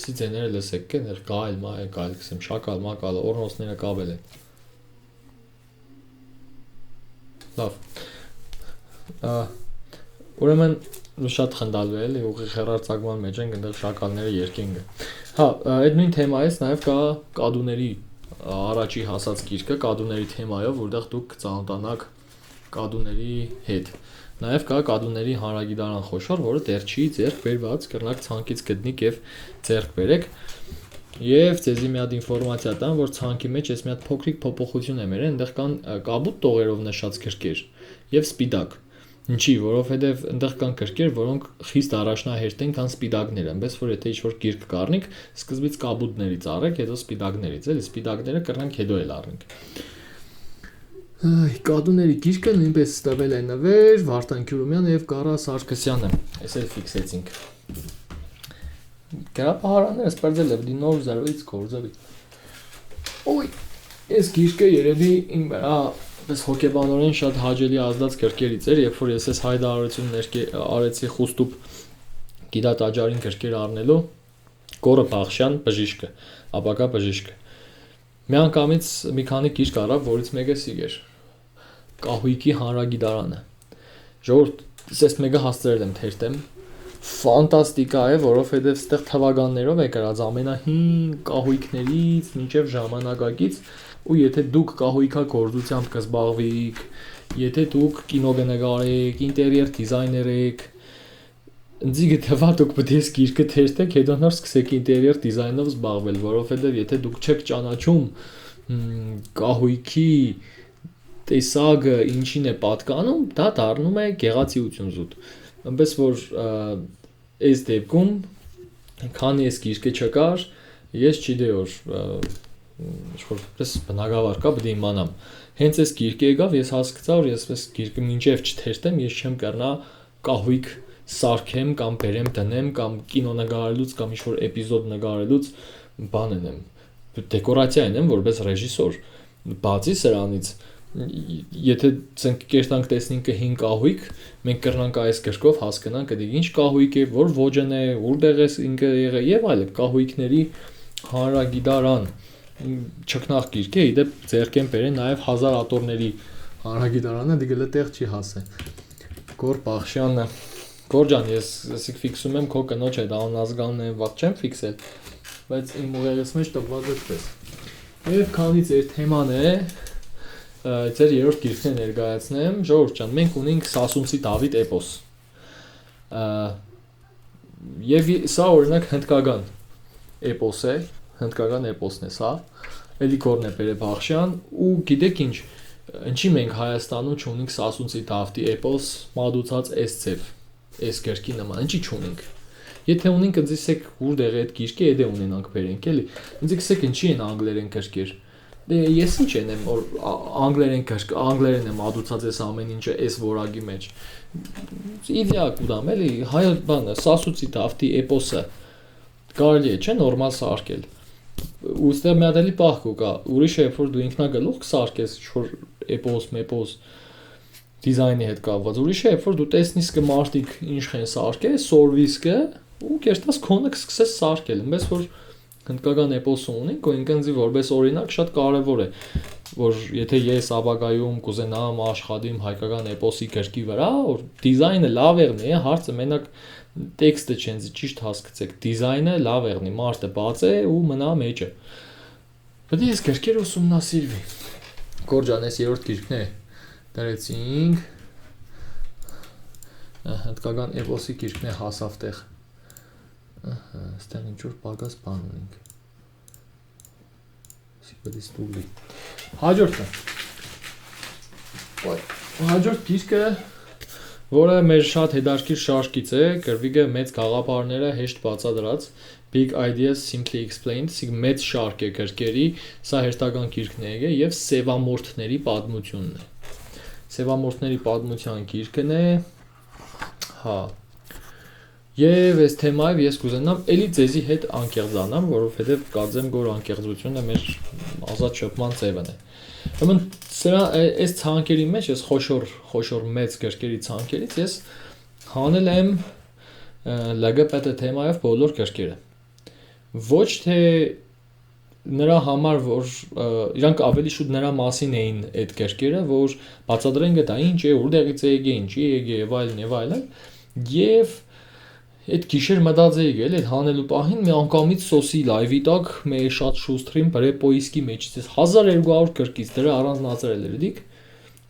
Ձեները լսեք կեներ գայլ գայլ կսեմ շակալ մակալը օրնոսները կավել են լավ ուրեմն շատ խնդալու է, էլի, ուղիղ հեռարձակման մեջ ենք, այնտեղ շակալները երկեն գա։ Հա, այդ նույն թեմայից նաև կա կադուների առաջի հասած գիրքը, կադուների թեմայով, որտեղ դուք կծանոթանաք կադուների հետ։ Նաև կա կադուների հանրագիտարան խոշոր, որը դեռ չի ձեռք բերված, կրնակ ցանկից գտնիք եւ ձեռք բերեք։ Եվ ձեզի մի հատ ինֆորմացիա տամ, որ ցանկի մեջ ես մի հատ փոքրիկ փոփոխություն եմ երել, այնտեղ կան կաբուտ տողերով նշած գրքեր եւ սպիտակ։ Ինչի, որովհետեւ այնտեղ կան գրքեր, որոնք խիստ առաջնահերթ են, քան սպիտակները, այնպես որ եթե ինչ-որ գիրք կառնիք, սկզբից կաբուտներից առեք, հետո սպիտակներից, էլի սպիտակները կռնանք հետո էլ առնենք։ Այ կադուների գիրքը նույնպես տվել է նվեր Վարդան Քյուրումյանը եւ Կարա Սարգսյանը։ Այս էլ ֆիքսեցինք։ Գրապահարանները սպերձել է նոր զարվից գործովի։ Ոյ, այս գիրքը երևի իմ վրա պես հոգեբանորեն շատ հաճելի ազդած գրքերից էր, երբ որ ես այս հայտարարություն արեցի խուստուփ գիտատաճարին գրքեր առնելու, Կորը Բախշյան բժիշկը, ապակա բժիշկը։ Միանգամից մի քանի գիրք առավ, որից մեկը սիկ էր։ Կահույքի հանրագիտարանը։ Ժողովուրդ, ես մեկը հասցրել եմ թերթեմ։ Ֆանտաստիկա է, որովհետև այստեղ թվականներով է գրած ամենահին կահույքներից մինչև ժամանակակից, ու եթե դուք կահույքագործությամբ կզբաղվեիք, եթե դուք կինոգնագարեք, ինտերիեր դիզայներ եք, ինձ գտվա դուք պետք է գիրքը թերթեք, հետո նոր սկսեք ինտերիեր դիզայնով զբաղվել, որովհետև եթե դուք չեք ճանաչում կահույքի տեսակը ինչին է պատկանում, դա դառնում է գեղեցկություն զուտ։ Այնպես որ այս դեպքում քանի այս գիրքը չկար, ես չգիտեի որ պես բնակավար կա, պետք է իմանամ։ Հենց այս գիրքը եկավ, ես հասկացա, որ ես այս գիրքը մինչև չթերթեմ, ես չեմ կրնա կահույք սարքեմ կամ բերեմ դնեմ կամ կինո նկարելուց կամ ինչ-որ էպիզոդ նկարելուց բան եմ։ Դեկորացիա եմ որպես ռեժիսոր։ Բացի սրանից եթե ցենք կերտանք տեսնինք 5 կահույք, մենք կրնանք այս գրքով հասկանանք դա ինչ կահույք է, որ ոճն է, որտեղ է ինքը եղել եւ այլն կահույքների հանրագիտարան չքնաղ գիրք է, իդեպ ձեռքեն բերեն նաեւ 1000 ատորների հանրագիտարանը դիգլը տեղ չի հասե։ Գոր Բախշյանը Գորջան, ես ասիկ ֆիքսում եմ քո կնոջ հետ անազգանն է, ված չեմ ֆիքսել, բայց իմ ուղեղից մեջ տված էպես։ Եվ քանի ձեր թեման է, ձեր երրորդ գիրքն է ներկայացնեմ, ժողովուրդ ջան, մենք ունենք Սասունցի Դավիթ էպոս։ Եվ սա օրինակ հնդկական էպոս է, հնդկական էպոսն է սա, էլի Գորն է բերել Բախշյան, ու գիտեք ինչ, ինչի մենք Հայաստանում չունենք Սասունցի Դավթի էպոս մատուցած այս ձև, այս գրքի նման, ինչի չունենք։ Եթե ունենք, ինձ ասեք որտեղ է այդ գիրքը, եթե ունենանք բերենք, էլի։ Ինձ ասեք ինչի են անգլերեն գրքեր։ Դե ես ինչ եմ, որ անգլերեն եմ ադուցած այս ամեն ինչը այս որակի մեջ։ Իդեա կուտամ, էլի, հայ բանը, Սասունցի Դավթի էպոսը կարելի է, չէ՞, նորմալ սարքել։ Ու ստեղ մի հատ էլի պահ կա, ուրիշ է, որ դու ինքնագլուխ կսարքես, ինչ-որ էպոս, դիզայնի հետ կապված։ Ուրիշ է, որ դու տեսնես կը մարդիկ ինչ են սարքել, սորվիսկը, ու կերտած քոնը կսկսես սարքել, այնպես որ հնդկական էպոսը ունենք, ու ինքնձի որպես օրինակ շատ կարևոր է, որ եթե ես ապագայում կուզենամ աշխատեմ հայկական էպոսի գրքի վրա, որ դիզայնը լավ եղնի, հարցը մենակ տեքստը չեն ճիշտ հասկացեք, դիզայնը լավ եղնի, մարդը բաց է ու մնա մեջը։ Պետք է ես գրքեր ուսումնասիրվի։ Գորջան, այս երրորդ գիրքն է դրեցինք։ Հնդկական էպոսի գիրքն է հասավ տեղ։ Ստեղ ինչ-որ պակաս բան ունենք։ Սիպետի ստուլի։ Հաջորդ գիրքը, որը մեր շատ հետաքրքիր շարքից է, գրվիգը մեծ գաղափարները հեշտ բացատրած, Big Ideas Simply Explained, սիկ մեծ շարք է գրքերի, սա հերթական գիրքն է եւ Սևամորթների պատմությունն է։ Սևամորթների պատմության գիրքն է, հա։ Եվ այս թեմայով ես կուզենամ էլի ձեզի հետ անկեղծանամ, որովհետև կարծեմ որ անկեղծությունը մեր ազատ շփման ձևն է։ Ուրեմն սրա այս ցանկերի մեջ ես խոշոր մեծ գրքերի ցանկերից ես հանել եմ LGBT թեմայով բոլոր գրքերը։ Ոչ թե նրա համար որ իրանք ավելի շուտ նրա մասին էին այդ գրքերը, որ բացատրեն դա ինչ է, որտեղից է եկել, ինչի է եկել եւ այլն, Եվ այդ գիշեր մտածեի էլի այդ հանելու պահին մի անգամից սոսի լայվի տակ մեր շատ շուստրին բրեպոիսկի մեջից 1200 կրկից դրա առանձնացրել էր դիք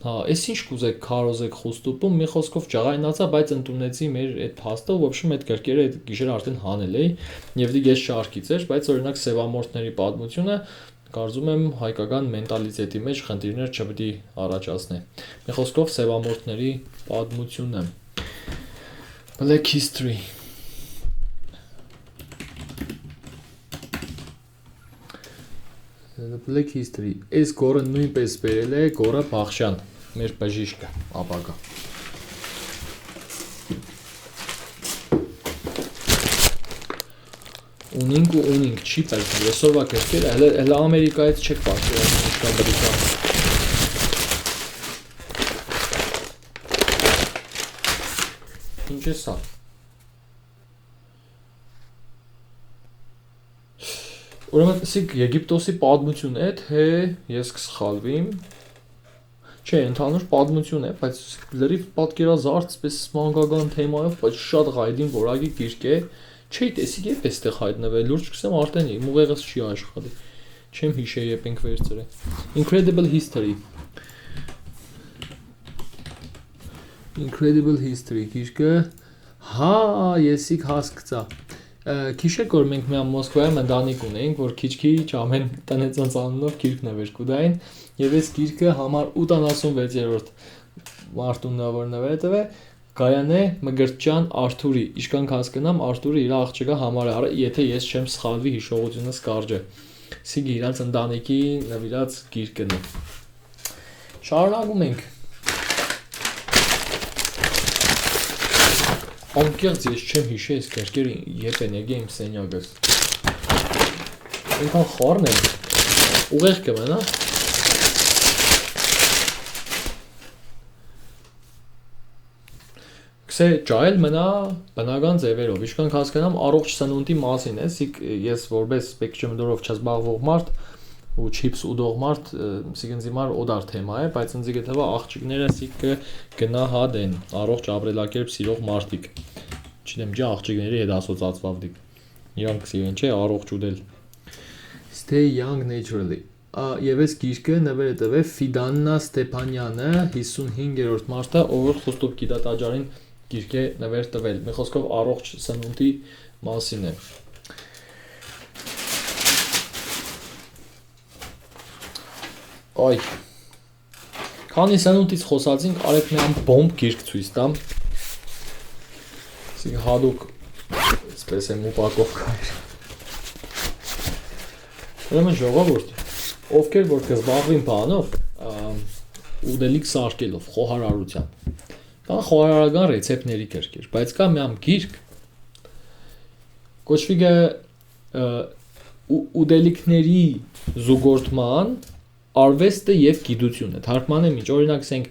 հա էս ինչ կուզեք քարոզեք խոստուպում մի խոսքով ճաղայնացա բայց ընդունեցի մեր այդ փաստը в общем այդ կրկերը այդ գիշեր արդեն հանել էի եւ դիք ես շարքից էր բայց օրինակ սևամորթների պատմությունը կարծում եմ հայկական մենտալիտետի մեջ խնդիրներ չպետք է առաջացնի մի խոսքով սևամորթների պատմությունը Black History Black History այս գորը նույնպես բերել է Գորա Բախշյան մեր բժիշկը ապագա ունինք չի պետք այսօրվա կրկերը հələ Ամերիկայից չեք պատկերացնում ինչքան բրիկան Ինչ է սա Ուրեմն սիկ Եգիպտոսի պատմություն է, թե ես կսխալվիմ Չէ, ընդհանուր պատմություն է, բայց լրիվ պատկերազարդ, պես մանկական թեմայով, բայց շատ ղայդին որակի գիրք է Չէի տեսիկ է այստեղ հայտնվել, լուրջ կսեմ արդեն իմ ուղեղս չի աշխատի Չեմ հիշեի եբ ենք վերցրել Incredible History գիրկը Հա, եսիկ հասկցա Քիշեք որ մենք միան Մոսկվայում ընտանիք ունեինք, որ քիչ-քիչ ամեն տնեցած անունով գիրք նվերկուդային եւ այս գիրքը համար 86-րդ մարտունն որ նվերտվե Գայանե Մգրտչյան Արթուրի, իշքան հասկանամ Արթուրը իր աղջիկը համար է, եթե ես չեմ սխալվի հիշողությունս կարճ է։ Սիգ իրանց ընտանիքի նվիրած գիրքն է։ Շարունակում ենք Անկեղծ ես չեմ հիշի այս կերկերը երբ են եկե իմ սենյակս Ինքան խառն եմ ուղեղ կմենա Կսե ճայել մնա բնական ձևերով Իշքան հասկանամ առողջ սնունդի մասին է Ես որպես պեկչմդորով չզբաղվող մարդ ու չիպս ուդող մարդ սիգնզիմար օդար թեմա է բայց ինձ գտեվա աղջիկները սիկը գնահատ են առողջ ապրելակերպ սիրող մարդիկ չնեմ ջա աղջիկների հետ ասոցացվավ դիք իրանք սիրեն չէ առողջ ուդել Stay young naturally եւ այս գիրքը նվեր է տվել Ֆիդաննա Ստեփանյանը 55-րդ մարտը ով խոստով գիտատաճարին գիրք է նվեր տվել մի խոսքով առողջ սնունդի մասին է Այ Քանի սնունդից խոսացինք, արեք մի բոմբ գիրք ցույց տամ։ Սիկ հադուկ այսպես եմ ուպակովկա էր։ Ուրեմն ժողովուրդ, ովքեր որ կզբաղվին բանով, ուտելիք սարքելով, խոհարարությամբ։ Կան խոհարարական ռեցեպտների գրքեր, բայց կա մի գիրք, կոչվի ուտելիքների զուգորդման արվեստը եւ գիտությունը թարգմանեմ ինչ օրինակ ասենք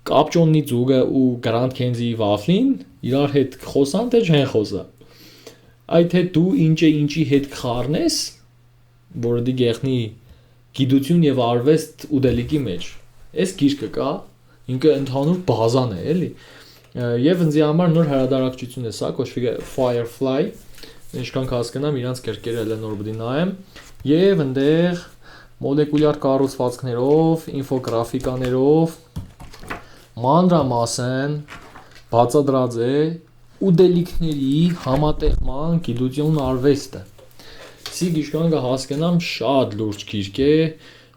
կապճոնի ձուկը ու Grand Candy վաֆլին իրար հետ խոսան թե չեն խոսա այդ հետ դու ինչի հետ կխառնես որը դի գեխնի գիտություն եւ արվեստ ուտելիքի մեջ այս գիրքը կա ինքը ընդհանուր բազան է էլի եւ ինձ համար նոր հրադարակչություն է սա կոչվի Firefly ինչքան հասկանամ իրանց գրքերը էլ նոր բդի նայեմ եւ այնտեղ մոլեկուլյար կառուցվածքներով, ինֆոգրաֆիկաներով, մանրամասն բացատրած է ուտելիքների համատեղման գիտություն արվեստը։ Սիկ իշքան հասկանամ շատ լուրջ գիրք է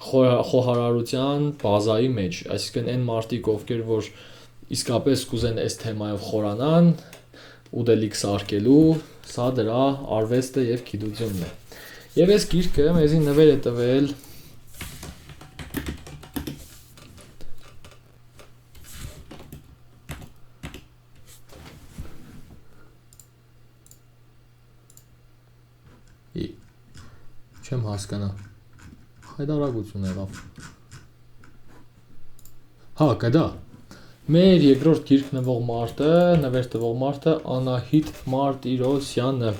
խոհարարության բազայի մեջ, այսինքն այն մարդիկ ովքեր որ իսկապես կուզեն այս թեմայով խորանան, ուտելիք սարքելու, սա դրա արվեստը եւ գիտությունն է։ Եվ այս գիրքը մեզի նվեր է տվել Չեմ հասկանա Հայդարագություն եղավ Հա, կդա Մեր երկրորդ գիրք նվեր տվող մարդը Անահիտ Մարտիրոսյանը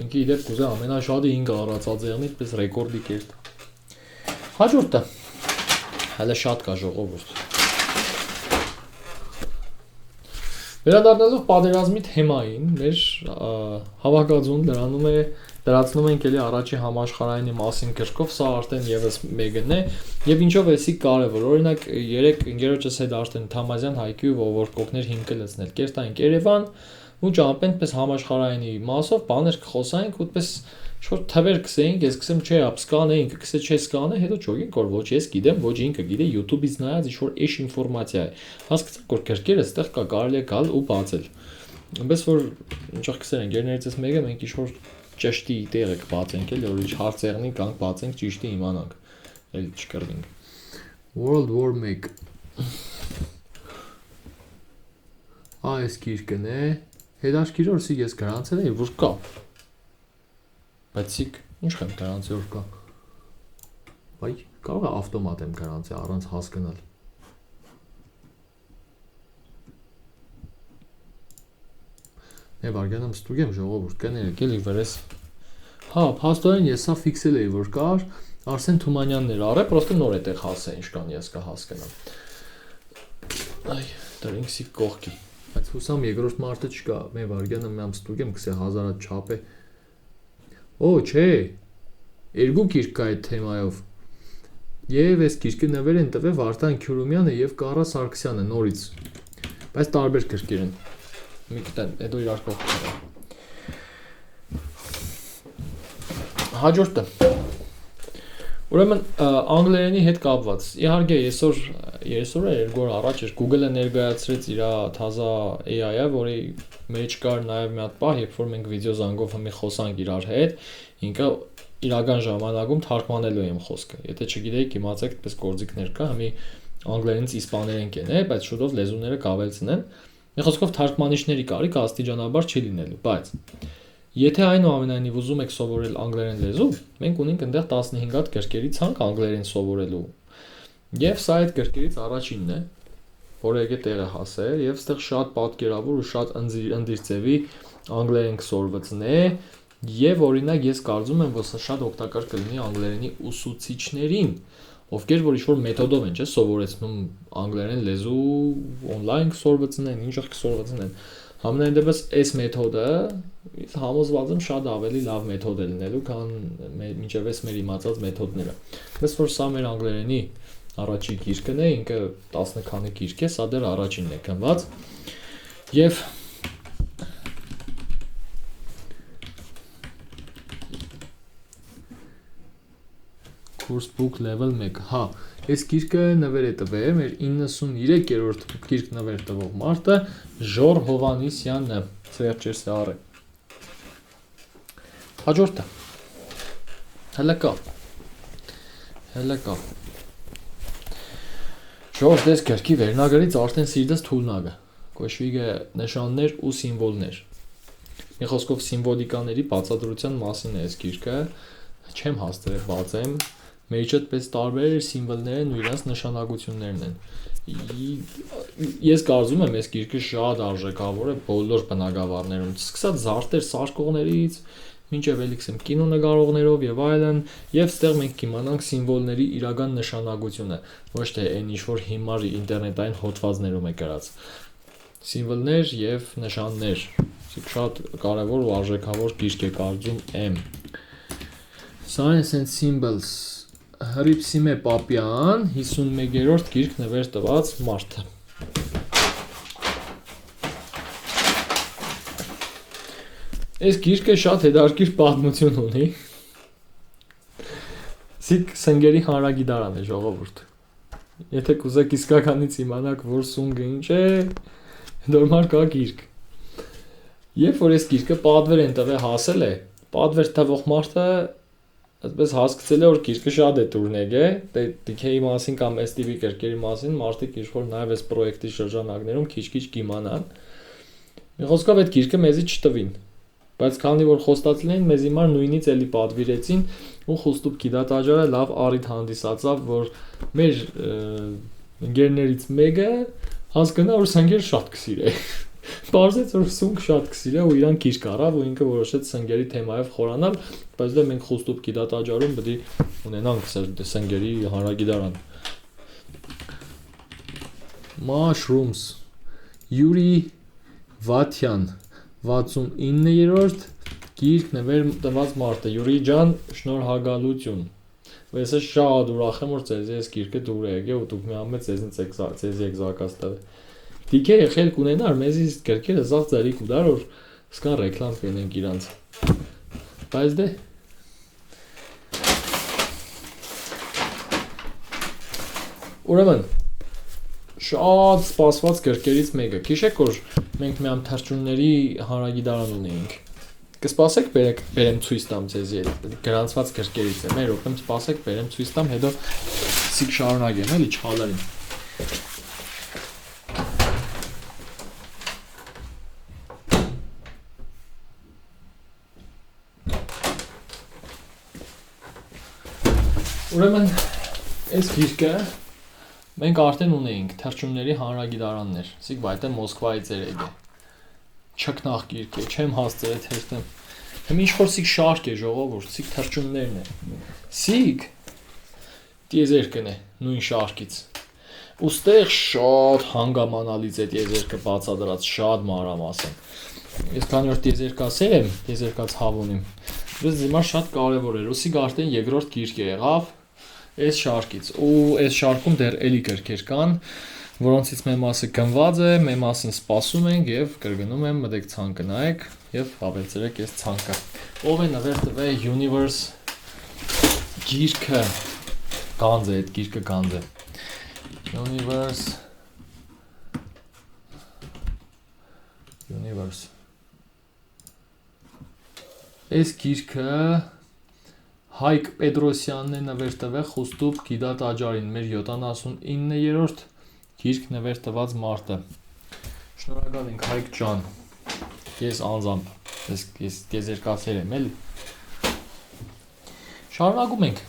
Ինքի իդեպ կուզե ամենաշատը 5 առացած եղնի պես ռեկորդի կերտ Հաջորդը Հələ շատ կա ժողովուրդ Վերադառնալով պատերազմի թեմային, մեր հավաքածուն դրացնում ենք էլի առաջի համաշխարհայինի մասին գրքով, սա արդեն եւս մեկն է, եւ ինչով էսի կարեւոր։ Օրինակ, երեք ընկերոջս հետ արդեն Թամազյան հայկի ու ողորկողներ հիմքը լցնել։ Կերտայինք Երևան ու ճամփենք պես համաշխարհայինի մասով բաներ կխոսայինք, ուտպես շուտ թվեր կսեինք, ես կսեմ չէ, ապսկանե, ինքը կսե չէ սկանե, հետո ճոգենք որ ոչ ես գիտեմ, ոչ ինքը գիտե, YouTube-ից նայած ինչ որ էշ ինֆորմացիա է։ Հասկացանք որ գրքերը այդտեղ կա, կարելի է գալ ու բացել։ Այնպես որ ինչող կսեն ընկերներիցս մեկը մենք ինչ որ ճշտի տեղը կբացենք, էլի որ ինչ հարց եղնի կանք բացենք ճիշտի իմանանք։ Էլի չկրվենք։ World War 1 այս գիրքն է։ Հետաքրքիր որ ես գրանցել եմ որ կա։ Բայց ինչ եմ գրանցել որ կա։ Բայ կարող է ավտոմատ եմ գրանցել առանց հասկանալ։ Է վարգանամ ստուգեմ ժողովուրդ կներ եկել վրես։ Հա, փաստորեն ես սա ֆիքսել էի որ կար, Արսեն Թումանյանն էր արել, պրոստը նոր էտեղ հասել ինչքան ես կհասկանամ։ Այ, դրինքսի կողքի։ Բայց հուսամ երկրորդ մարտը չկա, մե վարգանը մեմ ստուգեմ, կսե 1000-ը չափ է։ Օ, չէ։ Երկու գիրք կա այդ թեմայով։ Եվ այս գիրքը նվեր են տվել Վարդան Քյուրումյանը եւ Կարա Սարգսյանը նորից։ Բայց տարբեր գրքեր են։ Մի կտան, հետո իրար կողքն։ Հաջորդը։ Ուրեմն անգլերենի հետ կապված։ Իհարկե այսօր երկու օր առաջ էր Google-ը ներկայացրեց իր թազա AI-ը, որի մեջ կար նաև մի հատ պահ, երբ որ մենք վիդեո զանգով հմի խոսանք իրար հետ, ինքը իրական ժամանակում թարգմանելու եմ խոսքը։ Եթե չգիտեիք, իմացեք, այդպես գործիքներ կա, հմի անգլերենից իսպաներեն կեն, բայց շուտով լեզուները կավելցնեն։ Մի խոսքով թարգմանիչների կարիք աստիճանաբար չի լինելու, բայց եթե այնուամենայնիվ ուզում եք սովորել անգլերեն լեզու, մենք ունենք այնտեղ 15 հատ գրքերի ցանկ անգլերեն սովորելու։ Եվ սա այդ գրքերից առաջինն է, որը եկե տեղը հասել, եւ այստեղ շատ պատկերավոր ու շատ ընդիրծեվի անգլերեն կսորվծն է, եւ օրինակ ես կարծում եմ, որ սա շատ օգտակար կլինի անգլերենի ուսուցիչներին, ովքեր որ ինչ-որ մեթոդով են, չէ, սովորեցնում անգլերեն լեզու, on-line կսորվծնեն, ինչեղ կսորվծնեն։ Համենայն դեպս այս մեթոդը համոզված եմ շատ ավելի լավ մեթոդ է լինելու, քան մինչև այս մեր իմացած մեթոդները։ Բայց որ սա մեր անգլերենի առաջի գիրքն է, ինքը 10 քանի գիրք է, սա դեռ առաջինն է գնված։ Եվ Course book level 1, հա, այս գիրքը նվեր է տվել մեր 93-րդ գիրք նվեր տվող մարդը Ժոր Հովանիսյանը, Սերճեր Սարը։ Հաջորդը։ Հելակա։ Ժոր դες գրքի վերնագրից արդեն սիրտս թուլնագը, կոչվիգը նշաններ ու սիմվոլներ։ Մի խոսքով սիմվոլիկաների բացատրության մասին է այս գիրքը, չեմ հաստրել բացեմ, Մեջը պես տարբեր սիմվոլներն ու իրենց նշանակություններն են։ Ես կարծում եմ, այս գիրքը շատ արժեքավոր է բոլոր բնագավառներում, սկսած զարտեր սարքողներից, մինչև էլիքսեմ կինո նկարողներով եւ այլն, եւ ստեղ մենք կիմանանք սիմվոլների իրական նշանակությունը, ոչ թե այն ինչ որ հիմար ինտերնետային հոդվածներում է գրած։ Սիմվոլներ եւ նշաններ, շատ կարեւոր ու արժեքավոր գիրք է կարծում եմ։ Science and Symbols Հրիփսիմե Պապյան, 51-րդ գիրք նվեր տված մարդը։ Այս գիրքը շատ հետաքրքիր պատմություն ունի։ Սիկ սնգերի հանրագիտարան է ժողովուրդ։ Եթե կուզեք իսկականից իմանաք, որ սունգը ինչ է, նորմալ կա գիրք։ Երբ որ այս գիրքը պատվեր են տվել հասել է, պատվեր տվող մարդը այդպես հասկացել է որ գիրքը շատ է տուրնեգ է, DK-ի մասին կամ STV գրքերի մասին մարդիկ ինչ-որ նաև այս պրոյեկտի շրջանակներում քիչ-քիչ կիմանան։ Մի խոսքով այդ գիրքը մեզի չտվին, բայց քանի որ խոստացել էին, մեզ հիմար նույնից էլի պատվիրեցին ու Խուստուկ գիտատաճարը լավ առիթ հանդիսացավ, որ մեր ընկերներից մեկը հասկանա որ սնգեր շատ կսիրե։ Պարզեց որ սունկ շատ կսիրե ու իրան գիրք առավ ու ինքը որոշեց սնգերի թեմայով խորանալ, բայց դե մենք Խուստուկ գիտատաճարում պետք է ունենանք սնգերի հանրագիտարան։ Mushrooms Yuri Վաթյան 69-րդ գիրք նվեր տված մարդը Յուրի ջան շնորհակալություն ես շատ ուրախ եմ որ ձեզ այս գիրքը դուր է եկել ու դուք մի ամեն ձեզ եք զակած տվել դիքե եղել կունենար մեզի գրքերը զաղ ձերի կուդար որ սկան ռեկլամ կենենք իրանց բայց դե ուրեմն շատ սպասված գրքերից մեկը քիշեք որ մենք մի ամթարչունների հանրագիտարան ունեինք կսպասեք բերեմ ցույց տամ ձեզ գրանցված գրքերից է մեր րոպեմ սպասեք բերեմ ցույց տամ հետո սիկ շարունակեմ էլի չհալարին ուրեմն այս գիրքը մենք արդեն ունեինք թռչունների հանրագիտարաններ սիկ բայտը Մոսկվայից էր եկել չքնաղ գիրք է չեմ հասցրել թերթեմ Հմ ինչ-որ սիկ շարք է ժողովուրդ, սիկ թռչուններն է Սիկ տիեզերքն է նույն շարքից Ուստեղ շատ հանգամանալից է տիեզերքը բացադրած շատ մանրամասն Ես քանի որ տիեզերքասեր եմ, տիեզերքաց հավ ունիմ Դες հիմա շատ կարևոր էր, ու սիկ արդեն երկրորդ գիրք է եղավ Այս շարքից ու այս շարքում դեռ էլի գրքեր կան որոնցից մի մասը գնված է, մի մասին սպասում ենք եւ կրկնում եմ մտեք ցանկը նայեք եւ հավելցրեք այս ցանկը ով է նվեր տվել Universe գիրքը Գանձ է այդ գիրքը Գանձ է Universe Այս գիրքը Հայկ Պետրոսյանն է նվեր տվել Խուստուբ Գիդատ Աջարին մեր 79-րդ գիրք նվեր տված մարդը Շնորհակալ ենք Հայկ ջան Ես անձամբ ես տիեզերքասեր եմ էլի Շարունակում ենք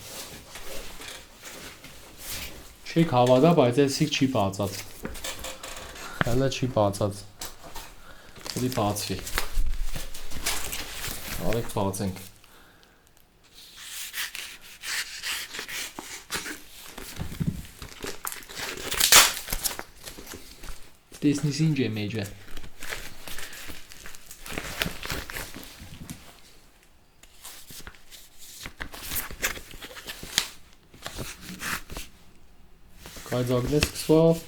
Չեք հավատա բայց այսիկ չի բացած Հələ չի բացած Էլի բացվի Արեք բացենք Տեսնիս ինչ է մեջը Կայձակն է սկսվավ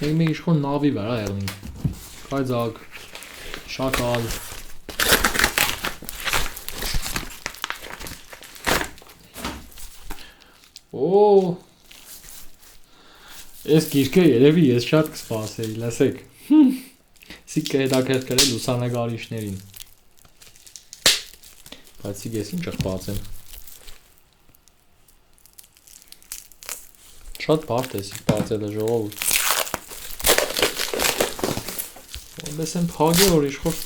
Մենք իշխոն նավի վրա եղնինք Կայձակ, շակալ Օ Այս գիրքը երևի ես շատ կսպասեի, լսեք Սիկ կհետաքրքրել լուսանկարիչներին Բայց սիկ ես ինչ աղբացեմ Շատ բարդ է սիկ բացելը ժողովուրդ Որպես եմ փագի որ իշխոր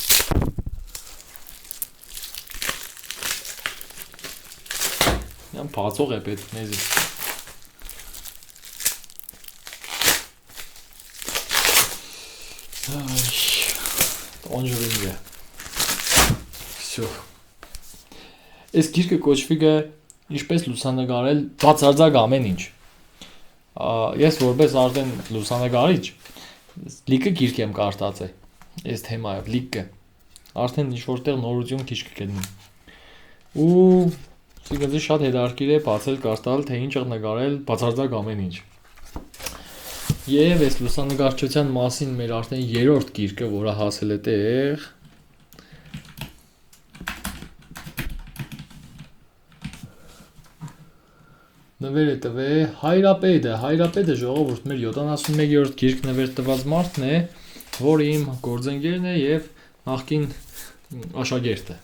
Նյամ բացող է պետք մեզի Տոնջրինգ է Всё Այս գիրքը կոչվի է ինչպես լուսանկարել բացարձակ ամեն ինչ Ես որպես արդեն լուսանկարիչ լիքը գիրք եմ կարդացել այս թեմայով լիքը արդեն ինչ որտեղ նորություն քիչ կգտնի ու սիկնձի շատ հետաքրքիր է բացել կարդալ թե ինչ նկարել բացարձակ ամեն ինչ Եվ այս լուսանկարչության մասին մեր արդեն երրորդ գիրքը, որը հասել է տեղ Նվեր է տվել Հայրապետը ժողովուրդ մեր 71-րդ գիրք նվեր տված մարդն է, որ իմ գործընկերն է եւ նախկին աշակերտը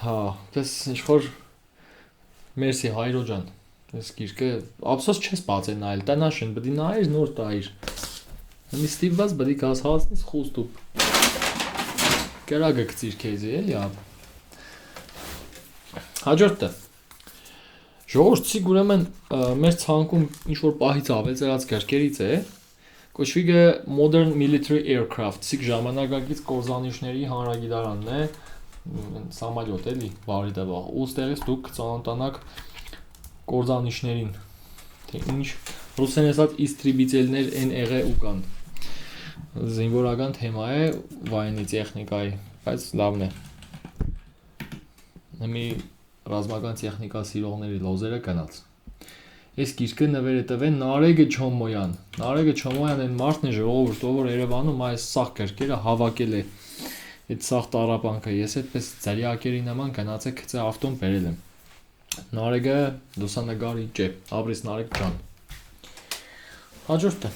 Հա, դες ինչ-որ մերսի հայրո ջան Այս գիրքը ափսոս չես բացել նայել, տնաշեն, բդի նայիր նոր տայիր Մի ստիվված բդի գազ հացնից խուստուպ Կերագը կծիր քեզի, էլի ապ Հաջորդը Ժողովուրդ սիկ ուրեմն մեր ցանկում ինչ-որ պահից ավելցրած գրքերից է Կոչվի է Modern Military Aircraft, սիկ ժամանակակից կորզանիչների հանրագիտարանն է Սամալյոտ էլի, բարի տվաղ Ու ստեղից դուք կծանոթանաք կորզանիչներին Թե ինչ ռուսեն ասած իստրիբիցելներ են եղե ու կան զինվորական թեմա է վայնի տեխնիկայի, բայց լավն է։ Մի ռազմական տեխնիկա սիրողների լոզերը գնաց։ Այս գիրքը նվեր է տվել Նարեգ Չոմոյան։ Նարեգ Չոմոյան այն մարդն է ժողովուրդ, ով որ Երևանում այս սաղ գրքերը հավաքել է։ Այդ սաղ տառապանքը ես այդպես ձրիակերի նման գնացել գծե ավտոն բերել եմ։ Նարեգը լուսանկարիչ է, Աբրիս Նարեգ ջան։ Հաջորդը։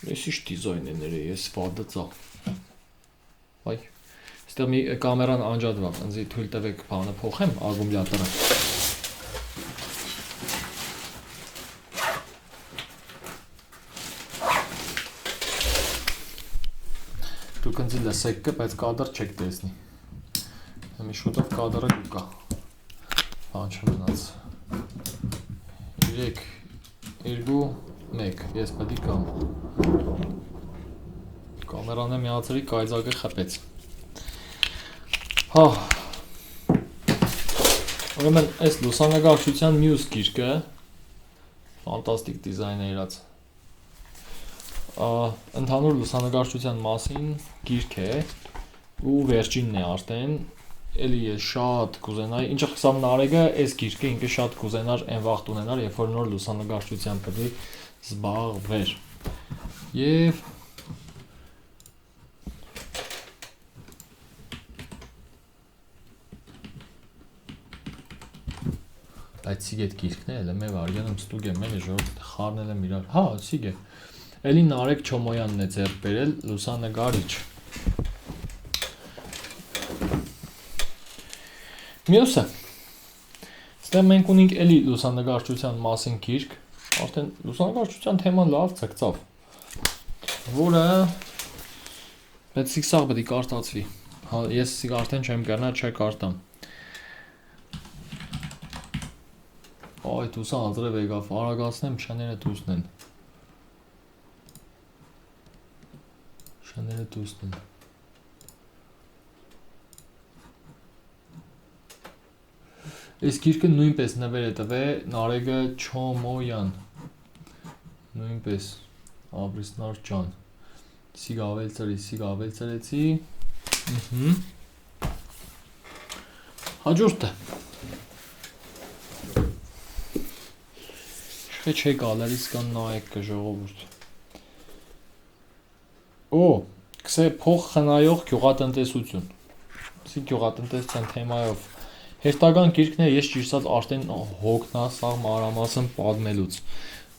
Ես ինչ դիզայներները ես վադացա։ Այ, այստեղ մի կամերան անջատվա, ինձ թույլ տվեք բանը փոխեմ, ակումուլյատորը։ Դուք ինձ լսեք կը, բայց կադր չեք տեսնի։ Մի շուտով կադրը կա։ Բան չմնաց։ 3, 2, 1, ես պետք է կամ։ Կամերանը միացրի, կայծակը խփեց։ Հա։ Ուրեմն այս լուսանկարչության մյուս գիրքը ֆանտաստիկ դիզայն է իրաց։ Ընդհանուր լուսանկարչության մասին գիրք է ու վերջինն է արդեն, էլի է շատ կուզենայի, ինչը խսամ Նարեգը այս գիրքը ինքը շատ կուզենար այն վաղտ ունենար, երբ որ նոր լուսանկարչության պետք զբաղվեր։ Եվ այդ սիգ այդ գիրքն է, էլ եմ վարգանում ստուգ եմ, էլի ժողովուրդ խառնել եմ իրար։ Հա, սիգ է։ Էլի Նարեգ Չոմոյանն է ձեռք բերել, լուսանկարիչ։ Մյուսը։ Ստեղ մենք ունենք էլի լուսանկարչության մասին գիրք, արդեն լուսանկարչության թեման լավ ցկցավ, որը պետք է սաղ պետք է կարդացվի։ Հա, ես արդեն չեմ կարողանա չկարտամ։ Այ դուսա անձրև եկավ, արագացնեմ, շները դուսնեն։ Շները դուսնեն։ Այս գիրքը նույնպես նվեր է տվել Նարեգը Չոմոյան։ Նույնպես Աբրիսնար ջան։ Սիգ ավելցրեցի։ Հաջորդը։ Չէ գալերից կան նայեք ժողովուրդ։ Օ, կսե փող խնայող գյուղատնտեսություն։ Սի գյուղատնտեսության թեմայով հերթական գիրքն է, ես ճիշտած արդեն հոգնա սաղ մանրամասն պատմելուց,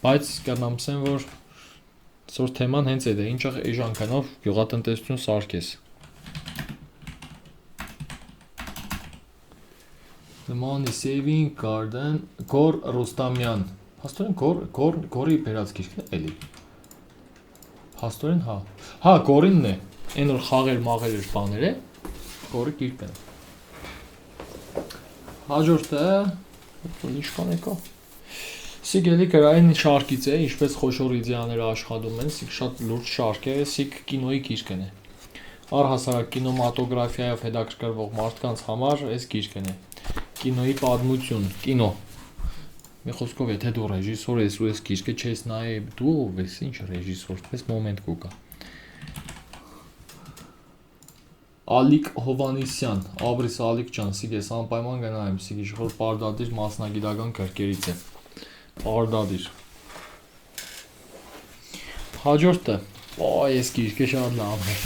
բայց կրնամ ասեմ, որ սոր թեման հենց այդ է, ինչը էժանքանով գյուղատնտեսություն սարքես։ The Money Saving Garden, Գոր Ռուստամյան։ Փաստորեն Գորի բերած գիրքն է էլի։ Փաստորեն հա։ Հա, Գորինն է։ Այն որ խաղեր մաղեր էր բաներ է, Գորի գիրքն է։ Հաջորդը, ինչ կան եկա։ Սիգ էլի գրային շարքից է, ինչպես խոշոր իդեաները աշխատում են, սիգ շատ լուրջ շարք է, սիգ կինոյի գիրքն է։ Առհասարակ կինոմատոգրաֆիայով հետաքրքրվող մարդկանց համար այս գիրքն է։ Կինոյի պատմություն, կինո։ Մի խոսքով եթե դու ռեժիսոր ես ու այս գիրքը չես նայ, դու ով ես, ինչ ռեժիսոր, պես մոմենտ կուկա։ Ալիկ Հովանիսյան, Աբրիս Ալիկ ջան, սիգ ես անպայման գնայեմ, սիգ իշխոր պարդադիր մասնագիտական գրքերից է։ Պարդադիր։ Հաջորդը, այս գիրքը շատ լավ է։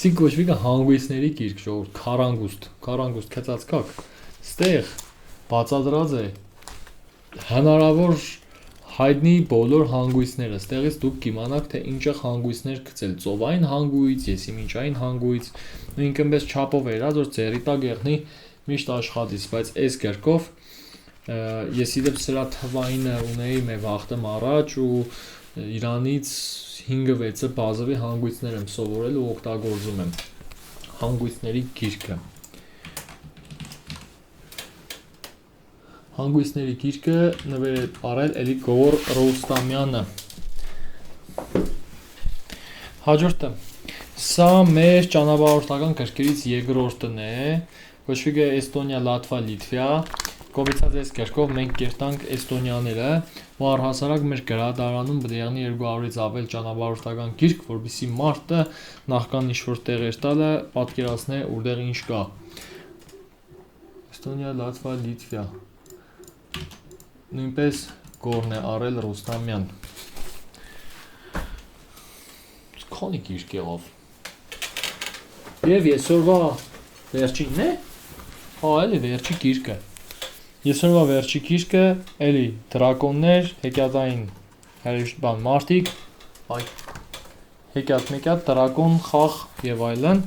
Սիգ կոչվի կա հանգույցների գիրք, ժողովուրդ, քարանգուստ քծած կակ, ստեղ բացադրած է հնարավոր հայտնի բոլոր հանգույցները, ստեղից դուք կիմանաք, թե ինչը հանգույցներ գծել, ծովային հանգույց, եսիմինչային հանգույց, ու ինքնպես չափով էր, որ ձերի տակ եղնի միշտ աշխատից, բայց այս գրքով ես իդեպ սրա թվայինը ունեի մեր վաղտեմ առաջ ու Իրանից 5-6 բազովի հանգույցներ եմ սովորել ու օգտագործում եմ հանգույցների գիրքը։ Հանգույցների գիրքը նվեր է արել էլի Գոր Ռուստամյանը։ Հաջորդը։ Սա մեր ճանապարհորդական գրքերից երկրորդն է, կոչվի է Էստոնիա, Լատվիա, Լիտվա, Կոմիցած այս կերկով մենք կերտանք Էստոնիաները, ու առհասարակ մեր գրադարանում պետք է եղնի 200-ից ավել ճանապարհորդական գիրք, որովհետեւ մարդը նախքան ինչ-որ տեղեր տալը պատկերացնե որտեղ ինչ կա։ Էստոնիա, Լատվիա, Լիտվա։ Նույնպես Գորն է արել Ռուստամյան։ Քանի գիրք եղավ։ Եվ այսօրվա վերջինն է։ Հա, էլի վերջի գիրքը։ Այսօրվա վերջի գիրքը էլի դրակոններ, հեքիաթային բան մարտիկ, այ հեքիաթ, դրակոն, խաղ եւ այլն։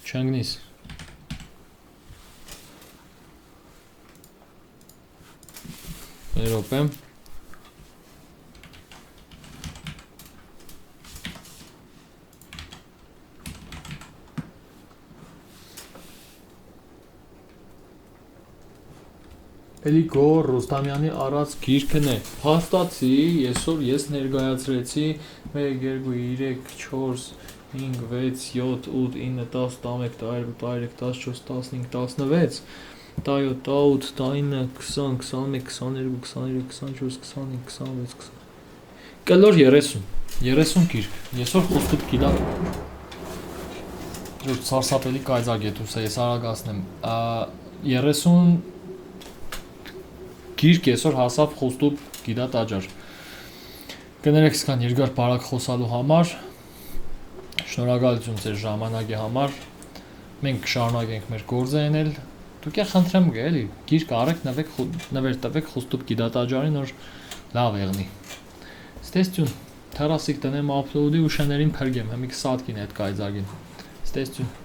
Չանգնիս։ Եվրոպա։ Էլի Գոր Ռուստամյանի առած գիրքն է։ Հաստացի, այսօր ես ներկայացրեցի 1 2 3 4 5 6 7 8 9 10 11 12 13 14 15 16 17 18 19 20 21 22 23 24 25 26 Կլոր 30 գիրք։ Այսօր խոստուկ գիտա։ Դու սարսափելի կայծակետուս է, ես արագացնեմ։ 30 գիրք այսօր հասավ խոստուկ գիտա տաճար։ Կներեք սկան երկար բարակ խոսալու համար։ Շնորհակալություն ձեր ժամանակի համար։ Մենք կշարունակենք մեր գործը անել։ Դուք խնդրեմ էլի գիրք արեք, նվեր տվեք խոստուկ գիտա տաճարին, որ լավ եղնի։ Ստեսություն, թերասիկ տնեմ ապլոդի ու շեներին փրկեմ, հմիկ սատկին այդ կայծակին։ Ստեսություն։